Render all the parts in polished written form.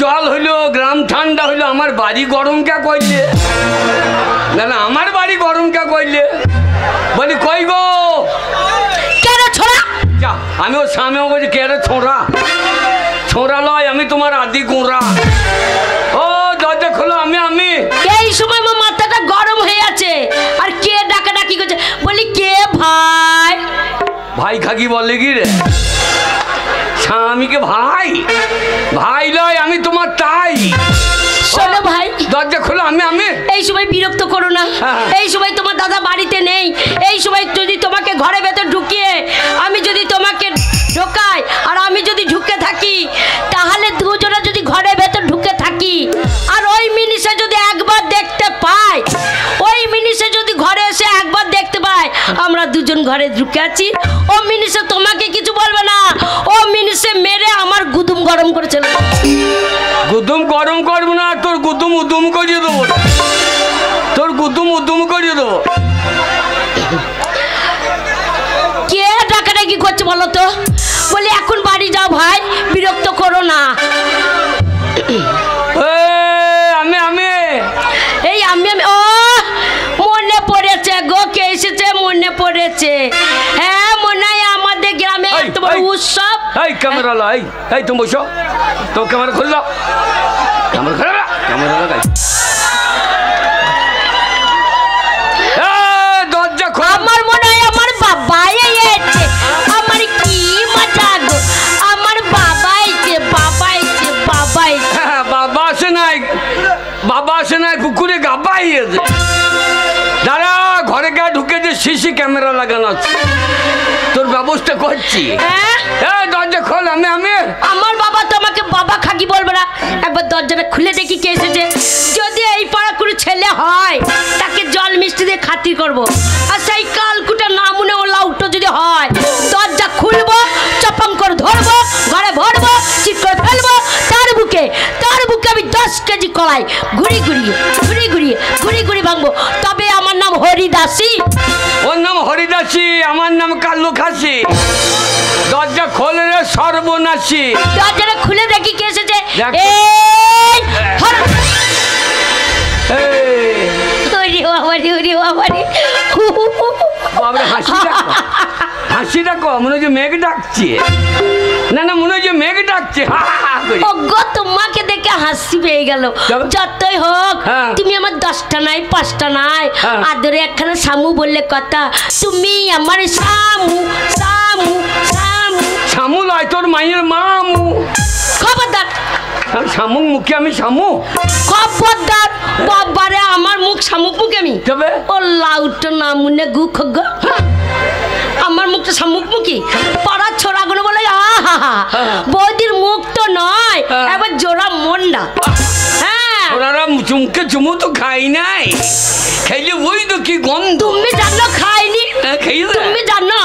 জল হইলো, গ্রাম ঠান্ডা হইলো, আমার বাড়ি গরম কে কইলে? না না, আমার বাড়ি গরম কে কইলে? বলি কই গো কেন ছোড়া? আমি ওর সামনে বলছি কে রে ছোঁড়া? ছোঁড়া লয়, আমি তোমার আদি গোড়া। ও দরজা খোলো, আমি এই সময় আমার মাথাটা গরম হয়ে আছে, আর কে ডাকাডাকি করছে? বলি কে ভাই? ভাই খাকি বলে কি রে? স্বামীকে ভাই? ভাই লয়, আমি তোমার তাই। শোনো ভাই, দরজা খোলো, আমি এই সময় বিরক্ত করো না। এই সময় তোমার দাদা বাড়িতে নেই। এই সময় যদি তোমাকে ঘরে ভেতর ঢুকিয়ে আমি যদি তোমাকে ঢোকাই আর আমি যদি ঢুকে থাকি, তাহলে দুজনে যদি ঘরে ভেতর ঢুকে থাকি আর ওই মিনিসে যদি একবার দেখতে পাই, ওই মিনিসে যদি ঘরে এসে একবার দেখতে পাই আমরা দুজন ঘরে ঢুকে আছি, ও মিনিসে তোমাকে কিছু বলবে না, ও মিনিসে মেরে আমার গুদুম গরম করেছিল। গুদুম গরম করবো না, তোর গুদুম উদুম করিয়ে দেবো, তোর গুদুম উদুম করিয়ে দেবো। কে ডাকাডাকি করছে বলো তো? বলি এখন বাড়ি যাও ভাই, বিরক্ত করো না। আমি ও মনে পড়েছে গো, কে এসেছে মনে পড়েছে। হ্যাঁ মনে হয় আমাদের গ্রামে এত বড় উৎসব। এই ক্যামেরা লাই, এই তুমি বসো, তো ক্যামেরা খুলে দাও, ক্যামেরা খুলে দাও, ক্যামেরা লাগাই। দরজা খোল। আমার মনে হয় আমার বাবা এসেছে। আমার কি মজা গো, আমার বাবা এসেছে, বাবা এসেছে, বাবা এসেছে। বাবা আসে নাই, বাবা আসে নাই, পুকুরে গাবা হয়েছে। দাঁড়া, ঘরে গা ঢুকে যে সিসি ক্যামেরা লাগানো আছে, তোর ব্যবস্থা করছি। দরজা খোল, আমি আমার বাবা তোমাকে বাবা খাকি বলবে না। একবার দরজাটা খুলে দেখি কে এসেছে। যদি এই পাড়া কোনো ছেলে হয় তাকে জল মিষ্টি দিয়ে খাতির করবো, আর সেই কালকুটা না মনে ও লাউটো যদি হয়, দরজা খুলবো, চপাং করে ধরবো, ঘরে ভরবো, চিৎ করে ফেলবো, তার বুকে আমি 10 কেজি কলাই ঘুরি ভাঙবো। তবে আমার নাম হরিদাসী। ওর নাম হরিদাসী, আমার নাম কাল্লু খাসি। দরজা খোলে রে সর্বনাশী। দরজাটা খুলে দেখি কে এসেছে। হাসি ডাকো, মনে হচ্ছে মেঘ ডাকছে। না মনে হচ্ছে মেঘ ডাকছে। তোমাকে দেখে হাসি পেয়ে গেল। যতই হোক তুমি আমার 10টা নাই 5টা নাই, আদরে একখানা শামু বললে কথা। তুমি আমার শামু শামু শামু। শামু লয়, তোর মায়ের মামু। খবরদার, শামুক মুখে আমি শামু। খবরদার, বাবারে আমার মুখ শামুক মুখে আমি। তবে ও লাউটা না মুনে গু খগ, আমার মুখটা শামুক মুখী। পাড়ার ছোড়াগুলো বলে আহা বৌদির মুখ তো নয়, এবার জোড়া মন্ডা। হ্যাঁ ওরা চুমকে চুমু তো খাই নাই, খাইলে ওই তো কি গন্ধ। তুমি জানো খাইনি? তুমি জানো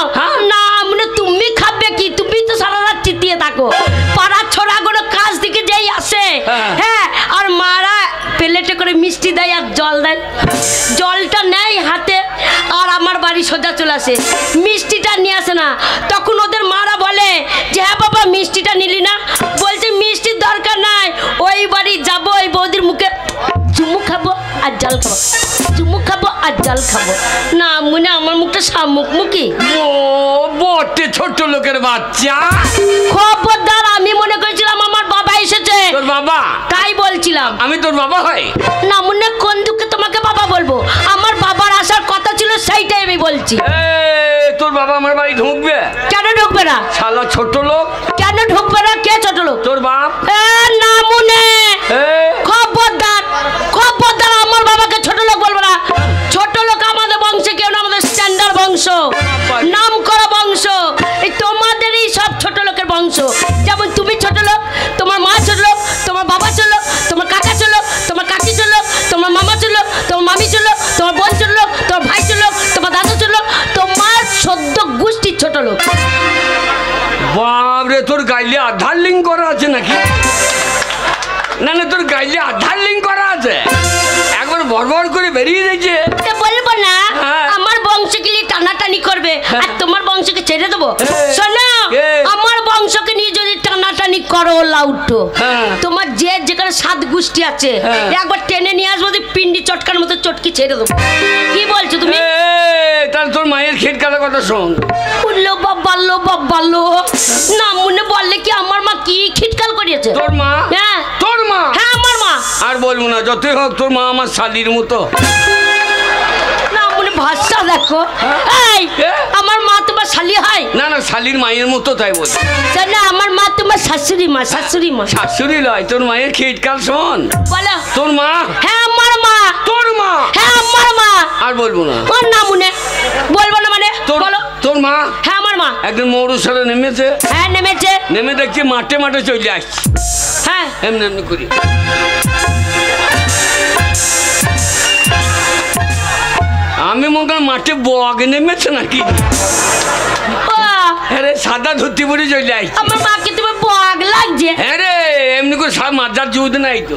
না মানে তুমি খাবে কি? তুমি তো সারা রাত চিতিয়ে থাকো। পাড়ার ছোড়াগুলো কাজ থেকে যেই আসে, হ্যাঁ, আর মারা প্লেটে করে মিষ্টি দেয় আর জল দেয়। জলটা নেয় হাতে আর আমার বাড়ি সোজা চলে আসে, মিষ্টিটা নিয়ে আসে না। তখন ওদের মারা বলে যে হ্যাঁ বাবা মিষ্টিটা নিলি না? বলছে মিষ্টির দরকার নাই, ওই বাড়ি যাবো, ওই বৌদির মুখে চুমু খাবো আর জল খাবো, চুমু খাবো আর জল খাবো। না মনে আমার মুখটা শামুক মুখী। ও বটে ছোট লোকের বাচ্চা। খবরদার, আমি মনে করেছিলাম আমার বাবা এসেছে। তোর বাবা? তাই বলছিলাম। আমি তোর বাবা হই না মনে কোন দুঃখে তোমাকে বাবা বলবো? আমার বাবার আসার কথা ছিল, সেইটাই আমি বলছি। তোর বাবা আমার বাড়ি ঢুকবে? কেন ঢুকবে না? শালা ছোট লোক। কেন ঢুকবে না? কে ছোট লোক? তোর বাপ। না মনে, খবরদার খবরদার, আমার বাবাকে ছোট লোক বলবো না। ছোট লোক আমাদের বংশে কেউ না, আমাদের স্ট্যান্ডার্ড বংশ, নাম করা বংশ। এই তোমাদেরই সব ছোট লোকের বংশ। যেমন তুমি ছোট লোক, তোমার মা ছোট লোক, তোমার বাবা ছোট লোক, তোমার কাকা ছোট লোক, তোমার কাকি ছোট লোক, তোমার মামা ছোট লোক, তোমার মামি ছোট লোক, তোমার বোন ছোট লোক, তোমার ভাই ছোট লোক, তোমার দাদু ছোট লোক, তোমার 14 গোষ্ঠীর ছোট লোক। বাবরে, তোর গাইলে আধার লিঙ্ক করা আছে নাকি? না না, তোর গাইলে আধার লিঙ্ক করা আছে, একবার বড় করে বেরিয়ে যাচ্ছে। বলবো না আমার বংশকে নিয়ে টানাটানি করবে আর তোমার বংশকে ছেড়ে দেবো? শোনো, আমার বংশকে নিয়ে যদি টানাটানি বড় লাউটো হ্যাঁ। তোমার যে যেখানে সাত গোষ্ঠী আছে হ্যাঁ। একবার টেনে নিয়ে আসবো দি পিন্ডি চটকার মতো চটকি ছেড়ে দেবো। কি বলছো তুমি? তাহলে তোর মায়ের খিটকালের কথা শোন। উল্লো বাবাল্লো না মনে বললে কি আমার মা কি খিটকাল করিয়েছে? তোর মা? হ্যাঁ তোর মা? হ্যাঁ আমার মা। আর বলবো না, যতই হোক তোর মা আমার শালির মতো। না মনে ভাষা দেখো। এই আমার মা তোমার শালি হয়? না না, শালির মায়ের মতো, তাই বল। না আমার মা তোমার শাশুড়ি মা। শাশুড়ি মা? শাশুড়ি লয়, তোর মায়ের খিটকাল শোন। বলো। তোর মা? হ্যাঁ আমার মা। তোর মা? হ্যাঁ আমার মা। আর বলবো না। ওর নাম মনে বলবো না মানে বলো। তোর মা? হ্যাঁ আমার মা। একদিন মৌরসরে নেমেছে। হ্যাঁ নেমেছে। নেমে দেখছি মাঠে মাঠে চলে আসছে। হ্যাঁ এমনি এমনি করি। আমি মনে করি মাঠে বগ নেমেছে নাকি। হ্যাঁ রে, সাদা ধুতি পরে চলে আসছে। আমার মাকে তোমার বগ লাগছে? হ্যাঁ রে, এমনি করে মাজার জুদ নাই তো।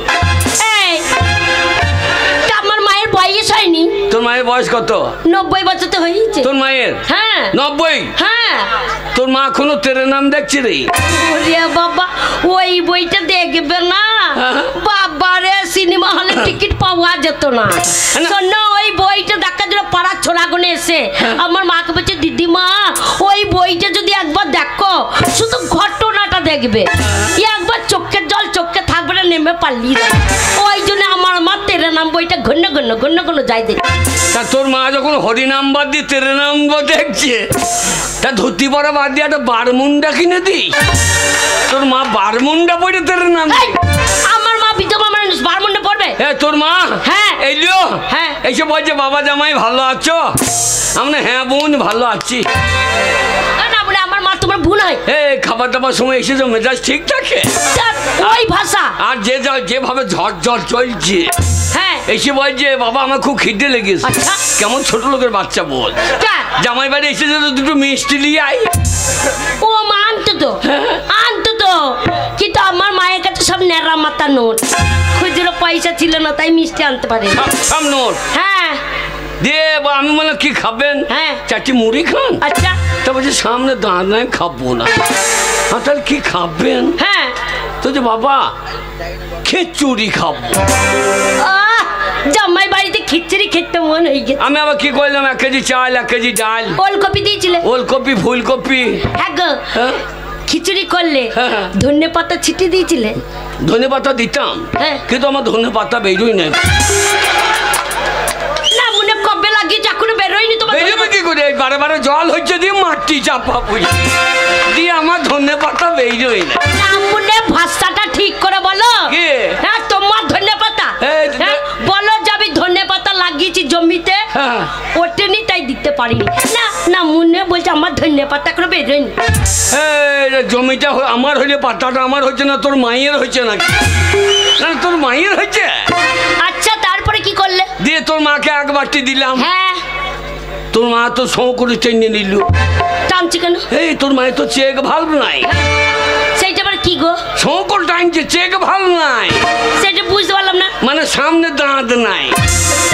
এই আমার মায়ের বয়স হয়নি। তোর মায়ের বয়স কত? 90 বছর তো হয়েছে। তোর মায়ের? হ্যাঁ 90? হ্যাঁ। তোর মা এখনো তেরে নাম দেখছে রে। ওরে বাবা, ওই বইটা দেখবে না বাবা রে, সিনেমা হলে টিকিট পাওয়া যেত না। শোনো ওই বইটা দেখার জন্য পাড়ার ছোড়াগুনে এসে আমার মাকে বলছে দিদিমা ওই বইটা যদি একবার দেখো শুধু ঘটনাটা দেখবে, একবার চোখের জল চোখে থাকবে না, নেমে পারলি। ওই জন্য আমার মা তেরে নাম বইটা ঘন্য ঘন্য যাই দেখ। তা তোর মা যখন হরি নাম বাদ দিয়ে তেরে নাম দেখছে, তা ধুতি পরা বাদ দিয়ে একটা বারমুন্ডা কিনে দি। তোর মা বারমুন্ডা পড়ে তেরে নাম। আমার মা বিধবা মানুষ, বারমুন্ডা পড়বে? হ্যাঁ তোর মা? হ্যাঁ এইলো। হ্যাঁ এইসব বলছে বাবা জামাই ভালো আছো? আমরা হ্যাঁ বোন ভালো আছি। না বলে আমার মা তোমার ভুল হয়। খাবার দাবার সময় এসেছো, মেজাজ ঠিক থাকে? ওই ভাষা। আর যেভাবে ঝড় চলছে, হ্যাঁ এসে বলছে বাবা আমার খুব খিদে লেগেছে। আচ্ছা। কেমন ছোট লোকের বাচ্চা বল। জামাই বাড়ি এসেছে তো দুটো মিষ্টি নিয়ে আই। ও মা আনতো তো কিন্তু আমার মায়ের কাছে সব নেড়া মাথা নোট, খুচরো পয়সা ছিল না তাই মিষ্টি আনতে পারে। সব নোট? হ্যাঁ। দিয়ে আমি বললাম কি খাবেন? হ্যাঁ। চারটি মুড়ি খান। আচ্ছা। তা বলছে সামনে দাঁড় নাই, খাবো না। তাহলে কি খাবেন? হ্যাঁ। তো যে বাবা খিচুড়ি খাবো। জামাই বাড়িতে খিচুড়ি খেতে মন হয়ে গেছে। আমি আবার কি করলাম, 1 কেজি চাল 1 কেজি ডাল। ওলকপি দিয়েছিলে? ওলকপি ফুলকপি। হ্যাঁ গো। খিচুড়ি করলে হ্যাঁ। ধনে পাতা ছিটিয়ে দিয়েছিলে? ধনে পাতা দিতাম, হ্যাঁ। কিন্তু আমার ধনে পাতা বেরোই নাই। না মনে কবে লাগিয়েছে এখনো বেরোয়নি তোমার? বেরোবে কি করে? বারে বারে জল হচ্ছে দিয়ে মাটি চাপা পড়ি দিয়ে আমার ধনে পাতা বেরোই না। না মনে ভাষাটা ঠিক করে বলো। কি? হ্যাঁ তোমার ধনে পাতা। হ্যাঁ, বলো যে আমি ধনে পাতা লাগিয়েছি জমিতে, হ্যাঁ। ওঠেনি তাই দিতে পারিনি। না না মনে বলছে আমার ধনে পাতা এখনো বেরোয়নি। জমিটা আমার হইলে পাতাটা আমার হচ্ছে না, তোর মায়ের হচ্ছে নাকি? না তোর মায়ের হচ্ছে। আচ্ছা তারপরে কি করলে? দিয়ে তোর মাকে 1 বাটি দিলাম। হ্যাঁ। তোর মা তো সৌ করে টেনে নিল। টানছি কেন? তোর মায়ের তো চেক ভাল্ব নাই। সেইটা আবার কি গো? সৌ করে টানছে, চেক ভাল্ব নাই। সেটা বুঝতে পারলাম না। মানে সামনে দাঁত নাই,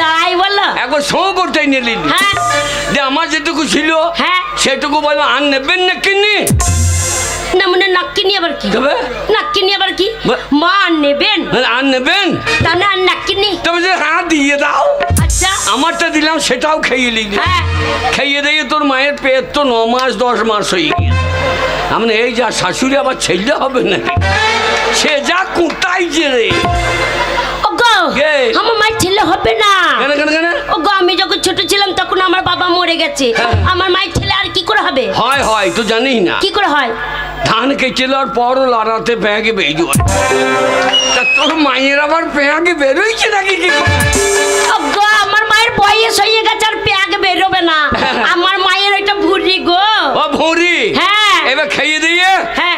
তাই বললো? একবার সৌ করে টেনে নিল। হ্যাঁ। যে আমার যেটুকু ছিল হ্যাঁ। সেটুকু বলবো আর নেবেন না কিনি। না মানে নাক্কিনি আবার কি? তবে নাক্কিনি আবার কি? মা নেবেন? আর নেবেন? তা না নাক্কিনি। তবে যে হ্যাঁ দিয়ে দাও। আচ্ছা। আমারটা দিলাম সেটাও খেয়ে নিলি। হ্যাঁ। খেয়ে দিয়ে তোর মায়ের পেট তো 9 মাস 10 মাস হয়ে গেল। আমি এই যা শাশুড়ি আবার ছেলে হবে নাকি? সে যা কুটাইছে রে। আমার মায়ের ছেলে হবে না। কেন কেন কেন? ওগো আমি যখন ছোট ছিলাম তখন আমার বাবা মরে গেছে। আমার মায়ের ছেলে আর কি করে হবে? হয় তো জানিস না? কি করে হয়? ধান কেটে আর পরও লড়াতে পেঁয়াকে বেরিয়ে। তা তোর মায়ের আবার পেঁয়াকে বেরোইছে নাকি? কি ওগো আমার মায়ের বয়স হয়ে গেছে আর পেঁয়াক বেরোবে না। আমার মায়ের ওইটা ভুঁড়ি গো। ও ভুঁড়ি? হ্যাঁ। এবার খেয়ে দিয়ে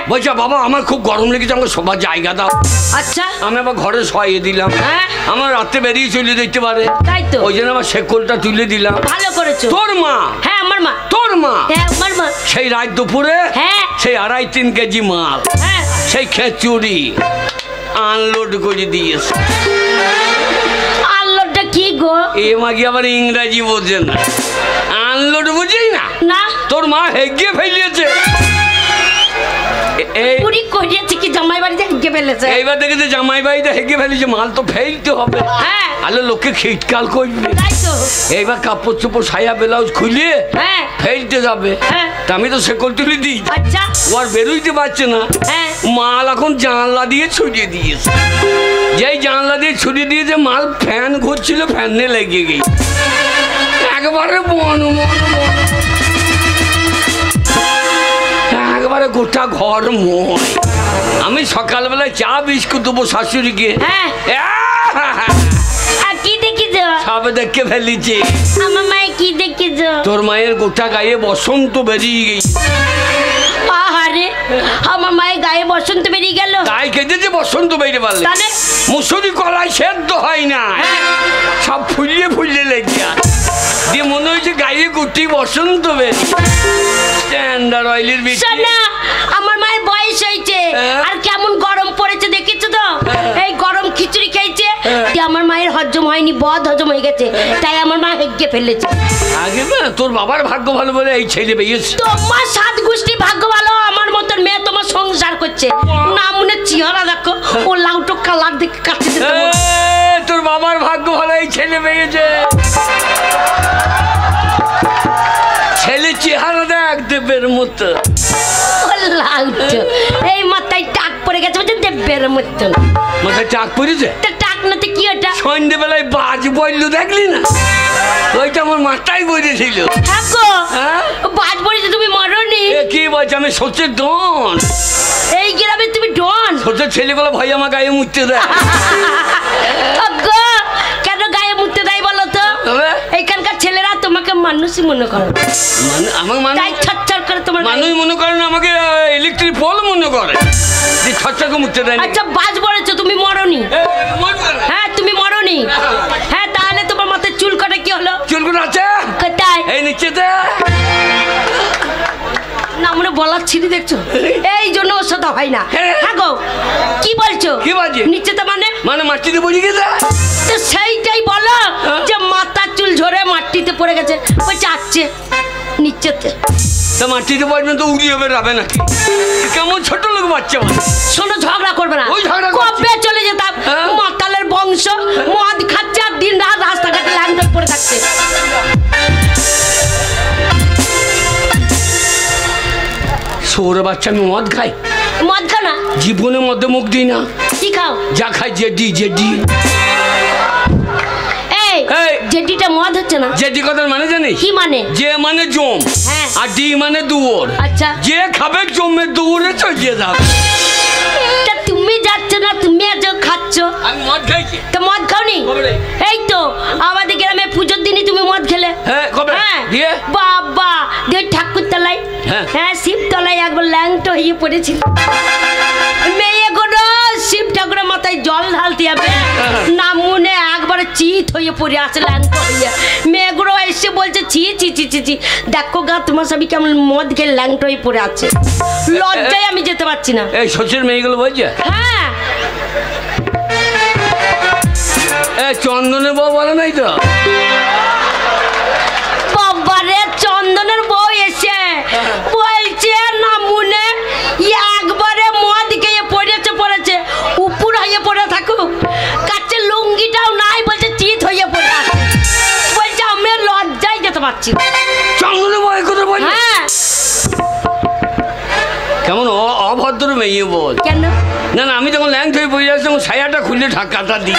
বলছে বাবা আমার খুব গরম লেগেছে, আমাকে সবার জায়গা দাও। আচ্ছা। আমি আবার ঘরে শোয়াইয়ে দিলাম। আমার রাতে বেরিয়ে চলে যেতে পারে, তাই তো ওই জন্য আবার শেকলটা তুলে দিলাম। ভালো করেছো। তোর মা? হ্যাঁ আমার মা। তোর মা? হ্যাঁ আমার মা। সেই রাত দুপুরে সেই 2.5-3 কেজি মাল সেই খিচুড়ি আনলোড করে দিয়েছে। আনলোডটা কি গো? এ মাগি আবার ইংরাজি বোঝে না, আনলোড বুঝেই না। না তোর মা হেগিয়ে ফেলিয়েছে। পুরি করিয়েছে কি জামাই বাড়িতে হেগে ফেলেছে। এইবার দেখে যে জামাই বাড়িতে হেগে ফেলেছে, মাল তো ফেলতে হবে। হ্যাঁ আলো লোকে খিটকাল করবে। তাই তো এইবার কাপড় চোপড় সায়া ব্লাউজ খুলে হ্যাঁ ফেলতে যাবে। হ্যাঁ তা আমি তো শেকল তুলে দিই, আচ্ছা ও আর বেরোইতে পারছে না। হ্যাঁ মাল এখন জানলা দিয়ে ছড়িয়ে দিয়েছে। যেই জানলা দিয়ে ছড়িয়ে দিয়েছে, মাল ফ্যান ঘুরছিল, ফ্যানে লেগে গেছে একবারে বন একবারে গোটা ঘর মই। আমি সকালবেলায় চা বিস্কুট দেবো শাশুড়িকে, হ্যাঁ আর কি দেখিছ? সব দেখে ফেলিছে। আমার মায়ে কি দেখিছ? তোর মায়ের গোটা গায়ে বসন্ত বেরিয়ে গেছে। আহারে আমার মায়ের গায়ে বসন্ত বেরিয়ে গেল। তাই কেঁদেছে বসন্ত বেরিয়ে পারলে। তাহলে মুসুরি কলাই সেদ্ধ হয় না, সব ফুলিয়ে ফুলিয়ে লেগে দিয়ে মনে হয়েছে গায়ে গুটি বসন্ত বেরিয়ে। স্ট্যান্ডার্ড অয়েলের বিক্রি। শোনা, আমার মায়ের বয়স হয়েছে আর কেমন গরম পড়েছে দেখেছো তো? এই গরম খিচুড়ি খেয়েছে, আমার মায়ের হজম হয়নি, বদ হজম হয়ে গেছে, তাই আমার মা হেগে ফেলেছে। আগে না তোর বাবার ভাগ্য ভালো বলে এই ছেলে পেয়েছে। তোমার সাত গোষ্ঠী ভাগ্য ভালো, আমার মতন মেয়ে তোমার সংসার করছে না। মনে চেহারা দেখো, ও লাউটো কালার দেখে কাছে দিতে মন। তোর বাবার ভাগ্য ভালো, এই ছেলে পেয়েছে। ছেলে চেহারা দেখ দেবের মতো। ও লাউটো এই মাথায় টাক পড়ে গেছে, বলছে দেবের মতন। মাথায় টাক পড়েছে? তা টাক নাতে কি ওটা? সন্ধ্যেবেলায় বাজ বললো দেখলি না? ওইটা আমার মাথায় বলেছিল। হ্যাঁ গো, হ্যাঁ বাজ পড়েছে, তুমি মরনি? কি বলছে? আমি সোচের ডন। এই গ্রামে তুমি ডন? সোচের ছেলেগুলো ভাই আমার গায়ে মুছতে দেয়। গো, কেন গায়ে মুছতে দেয় বলো তো? এইখানকার ছেলেরা তোমাকে মানুষই মনে করে, আমার তাই ছটছট করে তোমার মানুষ মনে করে না, আমাকে ইলেকট্রিক পোল মনে করে যে ছটছট মুছতে দেয়। আচ্ছা বাজ পড়েছো, তুমি মরনি? হ্যাঁ তুমি মরনি। হ্যাঁ তাহলে তোমার মাথায় চুল কাটা কি হলো? চুলগুলো আছে কোথায়? এই নিচেতে। না মনে বলার ছিঁড়ি দেখছো, এই জন্য ওর সাথে হয় না। হ্যাঁ গো কি বলছো? কি বলছি? নিচেতে মানে মানে মাটিতে পড়ে গেছে। তো সেইটাই বলো যে মাথার চুল ঝরে মাটিতে পড়ে গেছে, বলছে আসছে নিচেতে। তা মাটিতে পড়বেন তো উড়িয়ে বেরাবে নাকি? কেমন ছোট লোক বাচ্চা। শোনো ঝগড়া করবে না, ওই ঝগড়া কবে চলে যেতাম। মাতালের বংশ, মদ খাচ্ছে আর দিন রাত রাস্তাঘাটে ল্যান্ড পড়ে থাকছে। সৌরে বাচ্চা আমি মদ খাই? মদ খাও না? জীবনের মধ্যে মুখ দিই না। কি খাও? যা খাই জেডি জেডি। এই জেডিটা মদ হচ্ছে না? জেডি কথার মানে জানিস? কি মানে? যে মানে জম, হ্যাঁ। আর ডি মানে দুয়োর। আচ্ছা যে খাবে জমের দুয়োরে চলিয়ে যাবে। তা তুমি যাচ্ছ না, তুমি আজ খাচ্ছ। আমি মদ খাইছি। তা মদ খাওনি? এই তো আমাদের গ্রামে পুজোর দিনই তুমি মদ খেলে। হ্যাঁ কবে? দিয়ে বাবা দিয়ে ঠাকুর তলায়, হ্যাঁ শিব তলায় একবার ল্যাংটো হয়ে পড়েছিল। মেয়েগুলো শিব ঠাকুরের মাথায় জল ঢালতে যাবে না, মনে একবারে চিত হয়ে পড়ে আছে ল্যাংটো হয়ে। মেয়েগুলো এসে বলছে ছি ছি ছি ছি ছি, দেখো গা তোমার সবই কেমন মদ খেয়ে ল্যাংটো হয়ে পড়ে আছে। লজ্জায় আমি যেতে পারছি না। এই শশীর মেয়েগুলো বলছে হ্যাঁ চন্দনের বউ বলে নাই তো? বাবারে চন্দনের বউ এসে বলছে না মনে একবারে মদ খেয়ে পড়েছে উপর হয়ে পড়ে থাকুক, কাছে লুঙ্গিটাও নাই, বলছে চিত হয়ে পড়ে আছে। বলছে আমি লজ্জায় যেতে পারছি না। চন্দনের বউ কথা বল? হ্যাঁ কেমন অভদ্র মেয়ে বল। কেন? না না আমি তখন ল্যাংট হয়ে বসে যাচ্ছি, ছায়াটা খুলে ঢাকাটা দিই।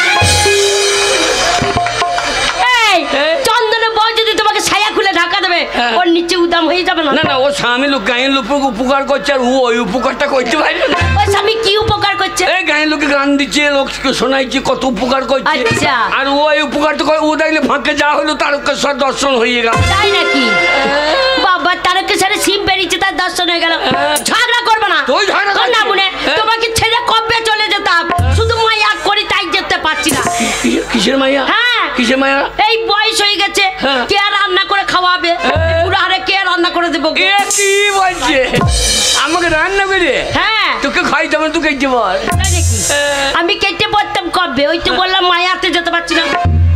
চন্দনের বউ যদি তোমাকে ছায়া খুলে ঢাকা দেবে, ওর নিচে উদাম হয়ে যাবে না? না না ও স্বামী লোক গায়ের লোক উপকার করছে, আর ও ওই উপকারটা করতে পারবে না। ওই স্বামী কি উপকার করছে? এই গায়ের লোকে গান দিচ্ছে, লোককে শোনাইছে, কত উপকার করছে। আচ্ছা। আর ও এই উপকারটা করে, ও দেখলে ফাঁকে যা হলো তারকেশ্বর দর্শন হয়ে গেল। তাই নাকি? বাবা তারকেশ্বরে শিব বেরিয়েছে, তার দর্শন হয়ে গেল। ঝগড়া করবে না? তুই ঝগড়া করছিস? না মনে তোমাকে ছেড়ে কবে চলে যেতাম, শুধু মায়া করি তাই যেতে পারছি না। কিসের মায়া? হ্যাঁ কিসের মায়া? এই বয়স হয়ে গেছে, কে রান্না করে খাওয়াবে? পুরো হারে কে রান্না করে দেবো? কি বলছে? আমাকে রান্না করে? হ্যাঁ তোকে খাইতে হবে, তুই খেতে বল। আমি কেটে পড়তাম কবে, ওই তো বললাম মায়াতে যেতে পারছি না।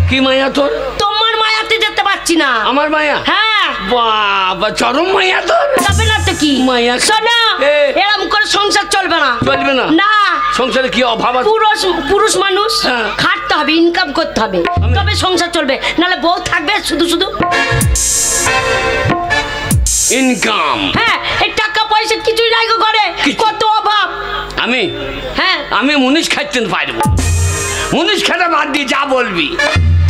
কি মায়া তোর? তোমার মায়াতে যেতে পারছি না। আমার মায়া? হ্যাঁ বাবা চরম মায়া তোর। তবে না তো কি মায়া শোনো এরকম করে সংসার চলবে না চলবে না না সংসারে কি অভাব আছে পুরুষ মানুষ খাটতে হবে ইনকাম করতে হবে তবে সংসার চলবে নাহলে বউ থাকবে শুধু শুধু ইনকাম হ্যাঁ এই টাকা পয়সা কিছুই নাই গো ঘরে কত অভাব আমি মুনিশ খাইতে পারবো মুনিশ খেতে বাদ দিয়ে যা বলবি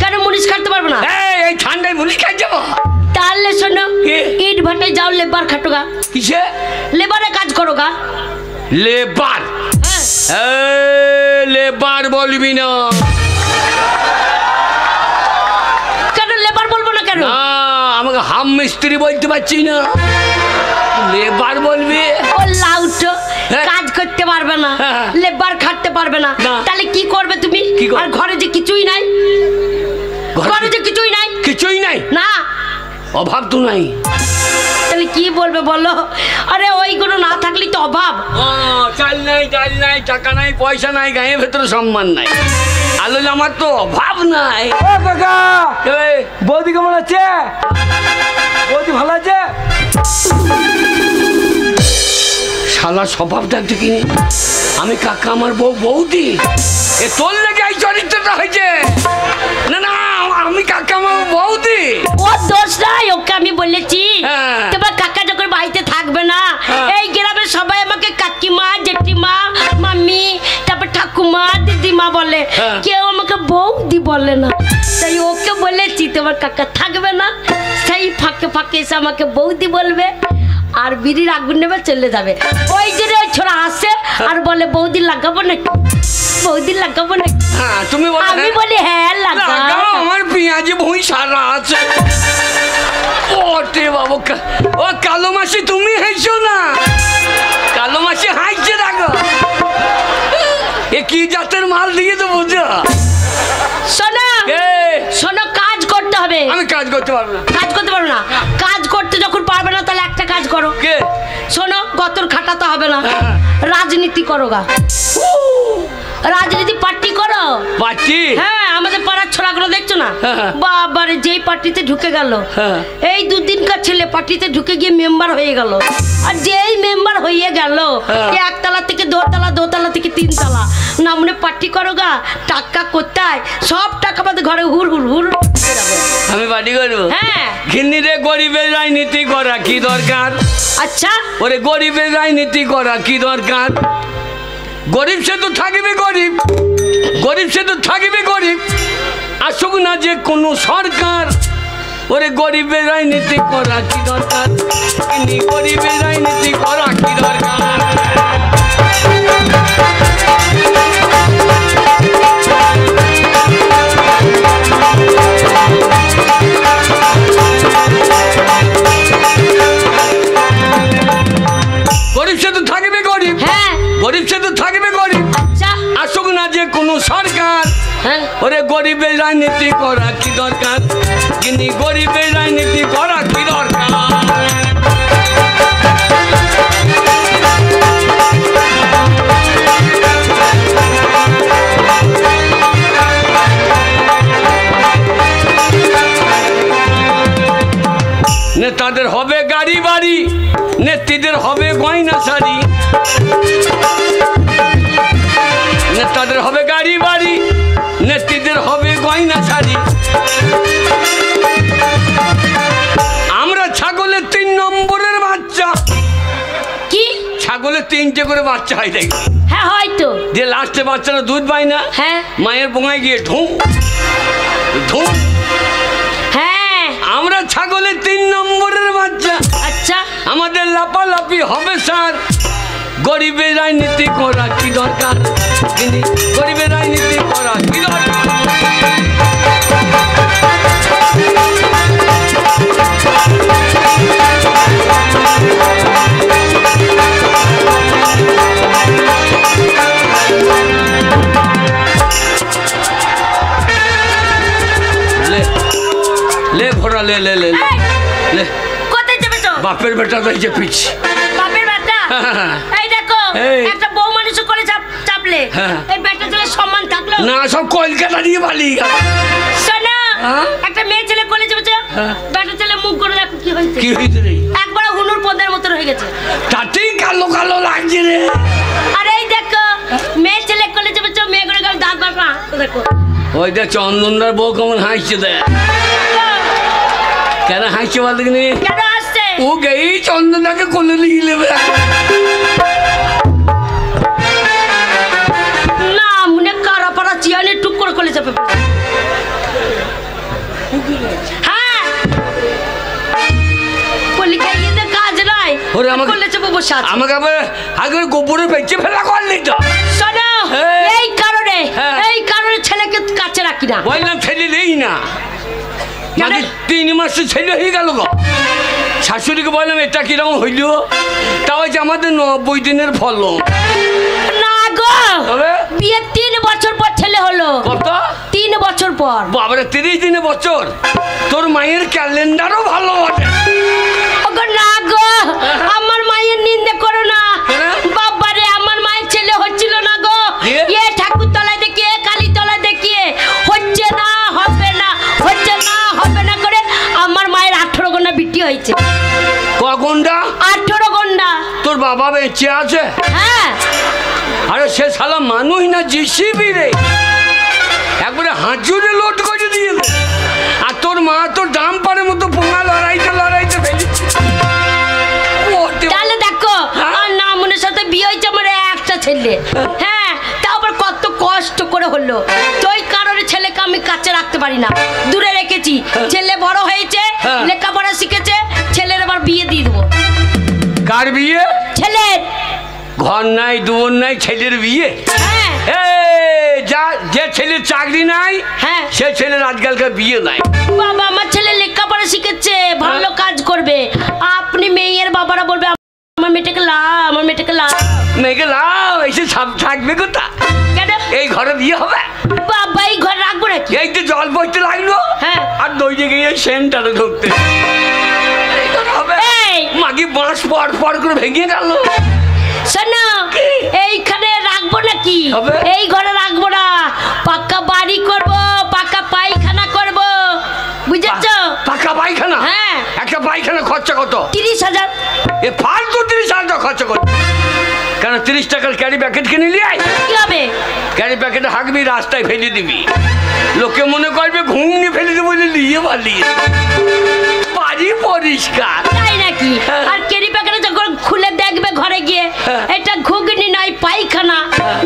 কেন মুনিশ খাইতে পারবো না এই ঠান্ডায় মুনিশ খাই যাবো তাহলে শোনো ইট ভাটায় যাও লেবার খাটো গা কিসে লেবারে কাজ করো গা লেবার লেবার বলবি না কেন লেবার বলবো না কেন আমাকে হাম মিস্ত্রি বলতে পারছি না লেবার বলবি ও লাউটো কাজ করতে পারবে না লেবার খাটতে পারবে না তাহলে কি করবে তুমি আর ঘরে যে কিছুই নাই ঘরে যে কিছুই নাই না অভাব তো নাই তাহলে কি বলবে বলো আরে ওইগুলো না থাকলে তো অভাব চাল নাই ডাল নাই টাকা নাই পয়সা নাই গায়ের ভেতরে সম্মান নাই আলো আমার তো অভাব নাই কাকা বৌদি কেমন আছে বৌদি ভালো আছে শালা স্বভাবটা একটু কিনি আমি কাকা আমার বৌদি এ তোর লেগে এই চরিত্রটা হয়েছে না না আমি কাকা আমার বৌদি ও দোষ নাই ওকে আমি বলেছি তোমার কাকা যখন বাড়িতে থাকবে না এই গ্রামের সবাই আমাকে কাকিমা জেঠিমা মাম্মি তারপর ঠাকুমা দিদিমা বলে কেউ আমাকে বৌদি বলে না তাই ওকে বলেছি তোমার কাকা থাকবে না সেই ফাঁকে ফাঁকে এসে আমাকে বৌদি বলবে আর বিড়ির আগুন নেবে চলে যাবে ওই জন্য ওই ছোড়া আসে আর বলে বৌদি লাগাবো নাকি বৌদি লাগাবো নাকি তুমি আমি বলি হ্যাঁ লাগাও আমার পেঁয়াজি ভুঁই সারা আছে ওটে বাবু ও কালো মাসি তুমি হাইছো না কালো মাসি হাইছে দেখো এ কি জাতের মাল দিয়ে তো বুঝো শোনো শোনো কাজ করতে হবে আমি কাজ করতে পারবো না কাজ করতে পারবো না কাজ করতে যখন পারবে না তাহলে একটা কাজ করো কে শোনো গতর খাটাতে হবে না রাজনীতি করো গা রাজনীতি পার্টি করো পার্টি হ্যাঁ আমাদের পাড়ার ছোড়াগুলো দেখছো না বাবারে যেই পার্টিতে ঢুকে গেল এই দুদিনকার ছেলে পার্টিতে ঢুকে গিয়ে মেম্বার হয়ে গেল আর যেই মেম্বার হয়ে গেল একতলা থেকে দোতলা দোতলা থেকে তিনতলা না মনে পার্টি করো গা টাকা কোথায় সব টাকা আমাদের ঘরে হুর হুর হুর আমি পার্টি করবো হ্যাঁ ঘিন্নি রে গরিবের রাজনীতি করা কি দরকার আচ্ছা ওরে গরিবের রাজনীতি করা কি দরকার গরিব সে তো থাকবে গরিব গরিব সে তো থাকবে গরিব আসুক না যে কোনো সরকার ওরে গরিবের রাজনীতি করা কি দরকার গরিবের রাজনীতি করা কি দরকার গরিব সে তো থাকবে গরিব হ্যাঁ গরিব সে তো থাকবে গরিব আসুক না যে কোনো সরকার ওরে গরিবের রাজনীতি করা কি দরকার কিন্তু গরিবের রাজনীতি করা কি দরকার নেতাদের হবে গাড়ি বাড়ি নেত্রীদের হবে গয়না শাড়ি নেতাদের হবে গাড়ি বাড়ি নেত্রীদের হবে গয়না শাড়ি আমরা ছাগলের 3 নম্বরের বাচ্চা কি ছাগলের 3টে করে বাচ্চা হয় দেখি হ্যাঁ হয়তো যে লাস্টে বাচ্চারা দুধ পায় না হ্যাঁ মায়ের বোঙায় গিয়ে ঢুঁ ঢুঁ হ্যাঁ আমরা ছাগলের 3 নম্বরের বাচ্চা আচ্ছা আমাদের লাপালাপি হবে স্যার গরিবের রাজনীতি করা কি দরকার গরিবের রাজনীতি করা কি দরকার ले घोड़ा ले ले ले ले কোথায় যাবে তো বাপের বেটা তো এই যে পিছ বাপের বেটা এই দেখো একটা বউ মানুষ করে চাপলে এই বেটা ছেলে সম্মান থাকলো না সব কলকাতা দিয়ে পালিয়ে গেল শোনো একটা মেয়ে ছেলে কোলে যাবে বেটা ছেলে মুখ করে দেখো কি হয়েছে কি হয়েছে রে একবার হুনুর পদের মতো হয়ে গেছে। তাতেই কালো কালো লাগছে রে। আরে এই দেখো মেয়ে ছেলে কোলে চেপে মেয়ে করে দাঁত বার না দেখো। ওই দেখ চন্দনদার বউ কেমন হাসছে দেখ। কেন হাসছে বল দেখিনি? কেন আসছে? ও গেই চন্দনদাকে কোলে নিয়ে নেবে। না মনে কারা পাড়া চিয়ানে টুক করে কোলে চেপে। হ্যাঁ কোলে খাইয়ে দে কাজ নাই। ওরে আমাকে কোলে চেপে বসে আছে। আমাকে আবার আগে গোবরে বেঁচে ফেলা করলি তো। শোনো এই কারণে ছেলেকে কাছে রাখি না। বললাম ছেলে নেই না, মানে 3 মাসে ছেলে হয়ে গেল গো। শাশুড়িকে বললাম এটা কিরকম হইল, তাও যে আমাদের 90 দিনের ফলন। না গো বিয়ে 3 বছর পর ছেলে হলো। কত? 3 বছর পর। বাবারে 30 দিনে বছর। তোর মায়ের ক্যালেন্ডারও ভালো বটে। ওগো না গো আমার মায়ের নিন্দে করো না। বাবারে আমার মায়ের ছেলে হচ্ছিল না গো। এ ঠাকুর তলায় দেখিয়ে কালী তলায় দেখিয়ে হচ্ছে না হবে না হচ্ছে না হবে না করে আমার মায়ের 18 গন্ডা বিটি হয়েছে। ক গন্ডা? 18 গন্ডা। তোর বাবা বেঁচে আছে? হ্যাঁ। আরে সে শালা মানুষ না জিসিবি রে, একবারে হাঁচুরে লোড করে দিয়েছে। আর তোর মা তোর ডাম্পারের মতো পোঙা লড়াইতে ফেলেছে। তাহলে দেখো আর নামনের সাথে বিয়ে হয়েছে আমার একটা ছেলে। হ্যাঁ তারপর কত কষ্ট করে হলো, তো ওই কারণে ছেলেকে আমি কাছে রাখতে পারি না, দূরে রেখেছি। ছেলে বড় হয়েছে, লেখাপড়া শিখেছে, ছেলের আবার বিয়ে দিয়ে দেবো। কার বিয়ে? ছেলের। ঘর নাই দুয়ার নাই, ছেলের বিয়ে? যা যে ছেলের চাকরি নাই সে ছেলের আজকালকার বিয়ে নাই। বাবা আমার ছেলে লেখাপড়া শিখেছে, ভালো কাজ করবে। আপনি মেয়ের বাবারা বলবে আমার মেয়েটাকে লাও, আমার মেয়েটাকে লাও। মেয়েকে লাও এসে থাকবে কোথা? কেন? এই ঘরে বিয়ে হবে? বাবা এই ঘর রাখবো নাকি? এই তো জল পড়তে লাগলো, আর দইতে গিয়ে সেন্টারে ঢুকতে হবে। মাগি বাঁশ পর পর করে ভেঙে গেল। শোনো এইখানে রাখবো নাকি? এই ঘরে রাখবো না, পাকা বাড়ি করব, পাকা পায়খানা করব, বুঝেছো? পাকা পায়খানা? হ্যাঁ। একটা পায়খানা খরচা কত? 30,000। এ ফালতু 30,000 খরচা কত? কেন 30 টাকার ক্যারি প্যাকেট কিনে নিয়ে আয়। কি হবে? ক্যারি প্যাকেটে হাঁকবি, রাস্তায় ফেলে দিবি, লোকে মনে করবে ঘুমনি ফেলে দেবো বলে নিয়ে পালিয়ে। বাড়ি পরিষ্কার। তাই নাকি? আর ক্যারি প্যাকেটে যখন খুলে দেখবে ঘরে গিয়ে এটা ঘুগনি নাই পায়খানা,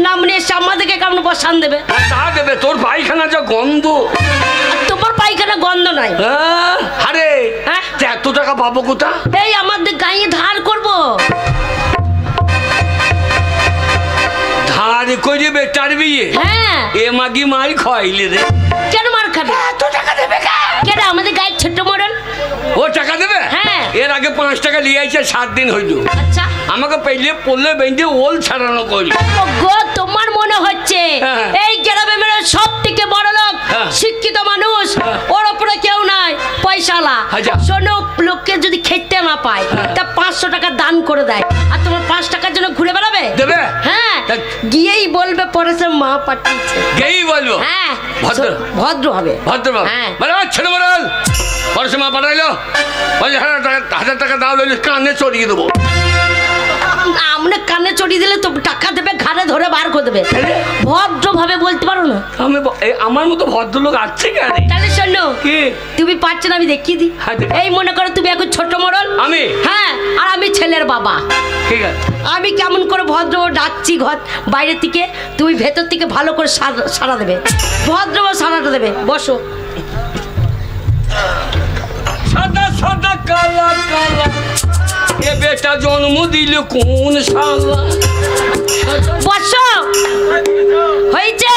নামনে আমাদেরকে কেমন বসান দেবে? তা দেবে, তোর পায়খানা যা গন্ধ। তোমার পায়খানা গন্ধ নাই। আরে এত টাকা পাবো কোথা? এই আমাদের গায়ে ধার করব। ধার করে বেটার বিয়ে? হ্যাঁ। এ মাগি মাই খাইলে রে। কেন মার খাবে? এত টাকা দেবে কেন? আমাদের গায়ে ছোট মরণ। ও টাকা দেবে? হ্যাঁ। এর আগে 5 টাকা নিয়ে আইছে, 7 দিন হইল। আচ্ছা আমাকে পেলে পড়লে বেঁধে ওল ছাড়ানো করি। গো তোমার মনে হচ্ছে এই গ্রামে মেরে সব থেকে বড় লোক শিক্ষিত মানুষ, ওর উপরে কেউ নাই পয়সালা। শোনো লোককে যদি খেতে না পায় তা 500 টাকা দান করে দেয়, আর তোমার 5 টাকার জন্য ঘুরে বেড়াবে? দেবে? হ্যাঁ গিয়েই বলবে পরেছে মা পাঠিয়েছে। গিয়েই বলবো? হ্যাঁ ভদ্র হবে। হ্যাঁ বলো ছেলে বল পরেছে মা পাঠাইলো, 1,000 টাকা দাও, লইলে কানে চড়িয়ে দেবো। আমরা কানে চড়িয়ে দিলে তো টাকা দেবে, ঘাড়ে ধরে বার করে দেবে। ভদ্র ভাবে বলতে পারো না? আমি আমার মতো ভদ্রলোক আছে কেন? তাহলে শোনো কি তুমি পারছো না, আমি দেখিয়ে দিই। এই মনে করো তুমি এখন ছোট মরল, আমি হ্যাঁ, আর আমি ছেলের বাবা। ঠিক আছে আমি কেমন করে ভদ্র ডাকছি ঘর বাইরে থেকে, তুমি ভেতর থেকে ভালো করে সাড়া দেবে, ভদ্র সাড়াটা দেবে। বসো। সাদা সাদা কালা কালা এ বেটা জন্ম দিল কোন শালা? বসো। হয়েছে?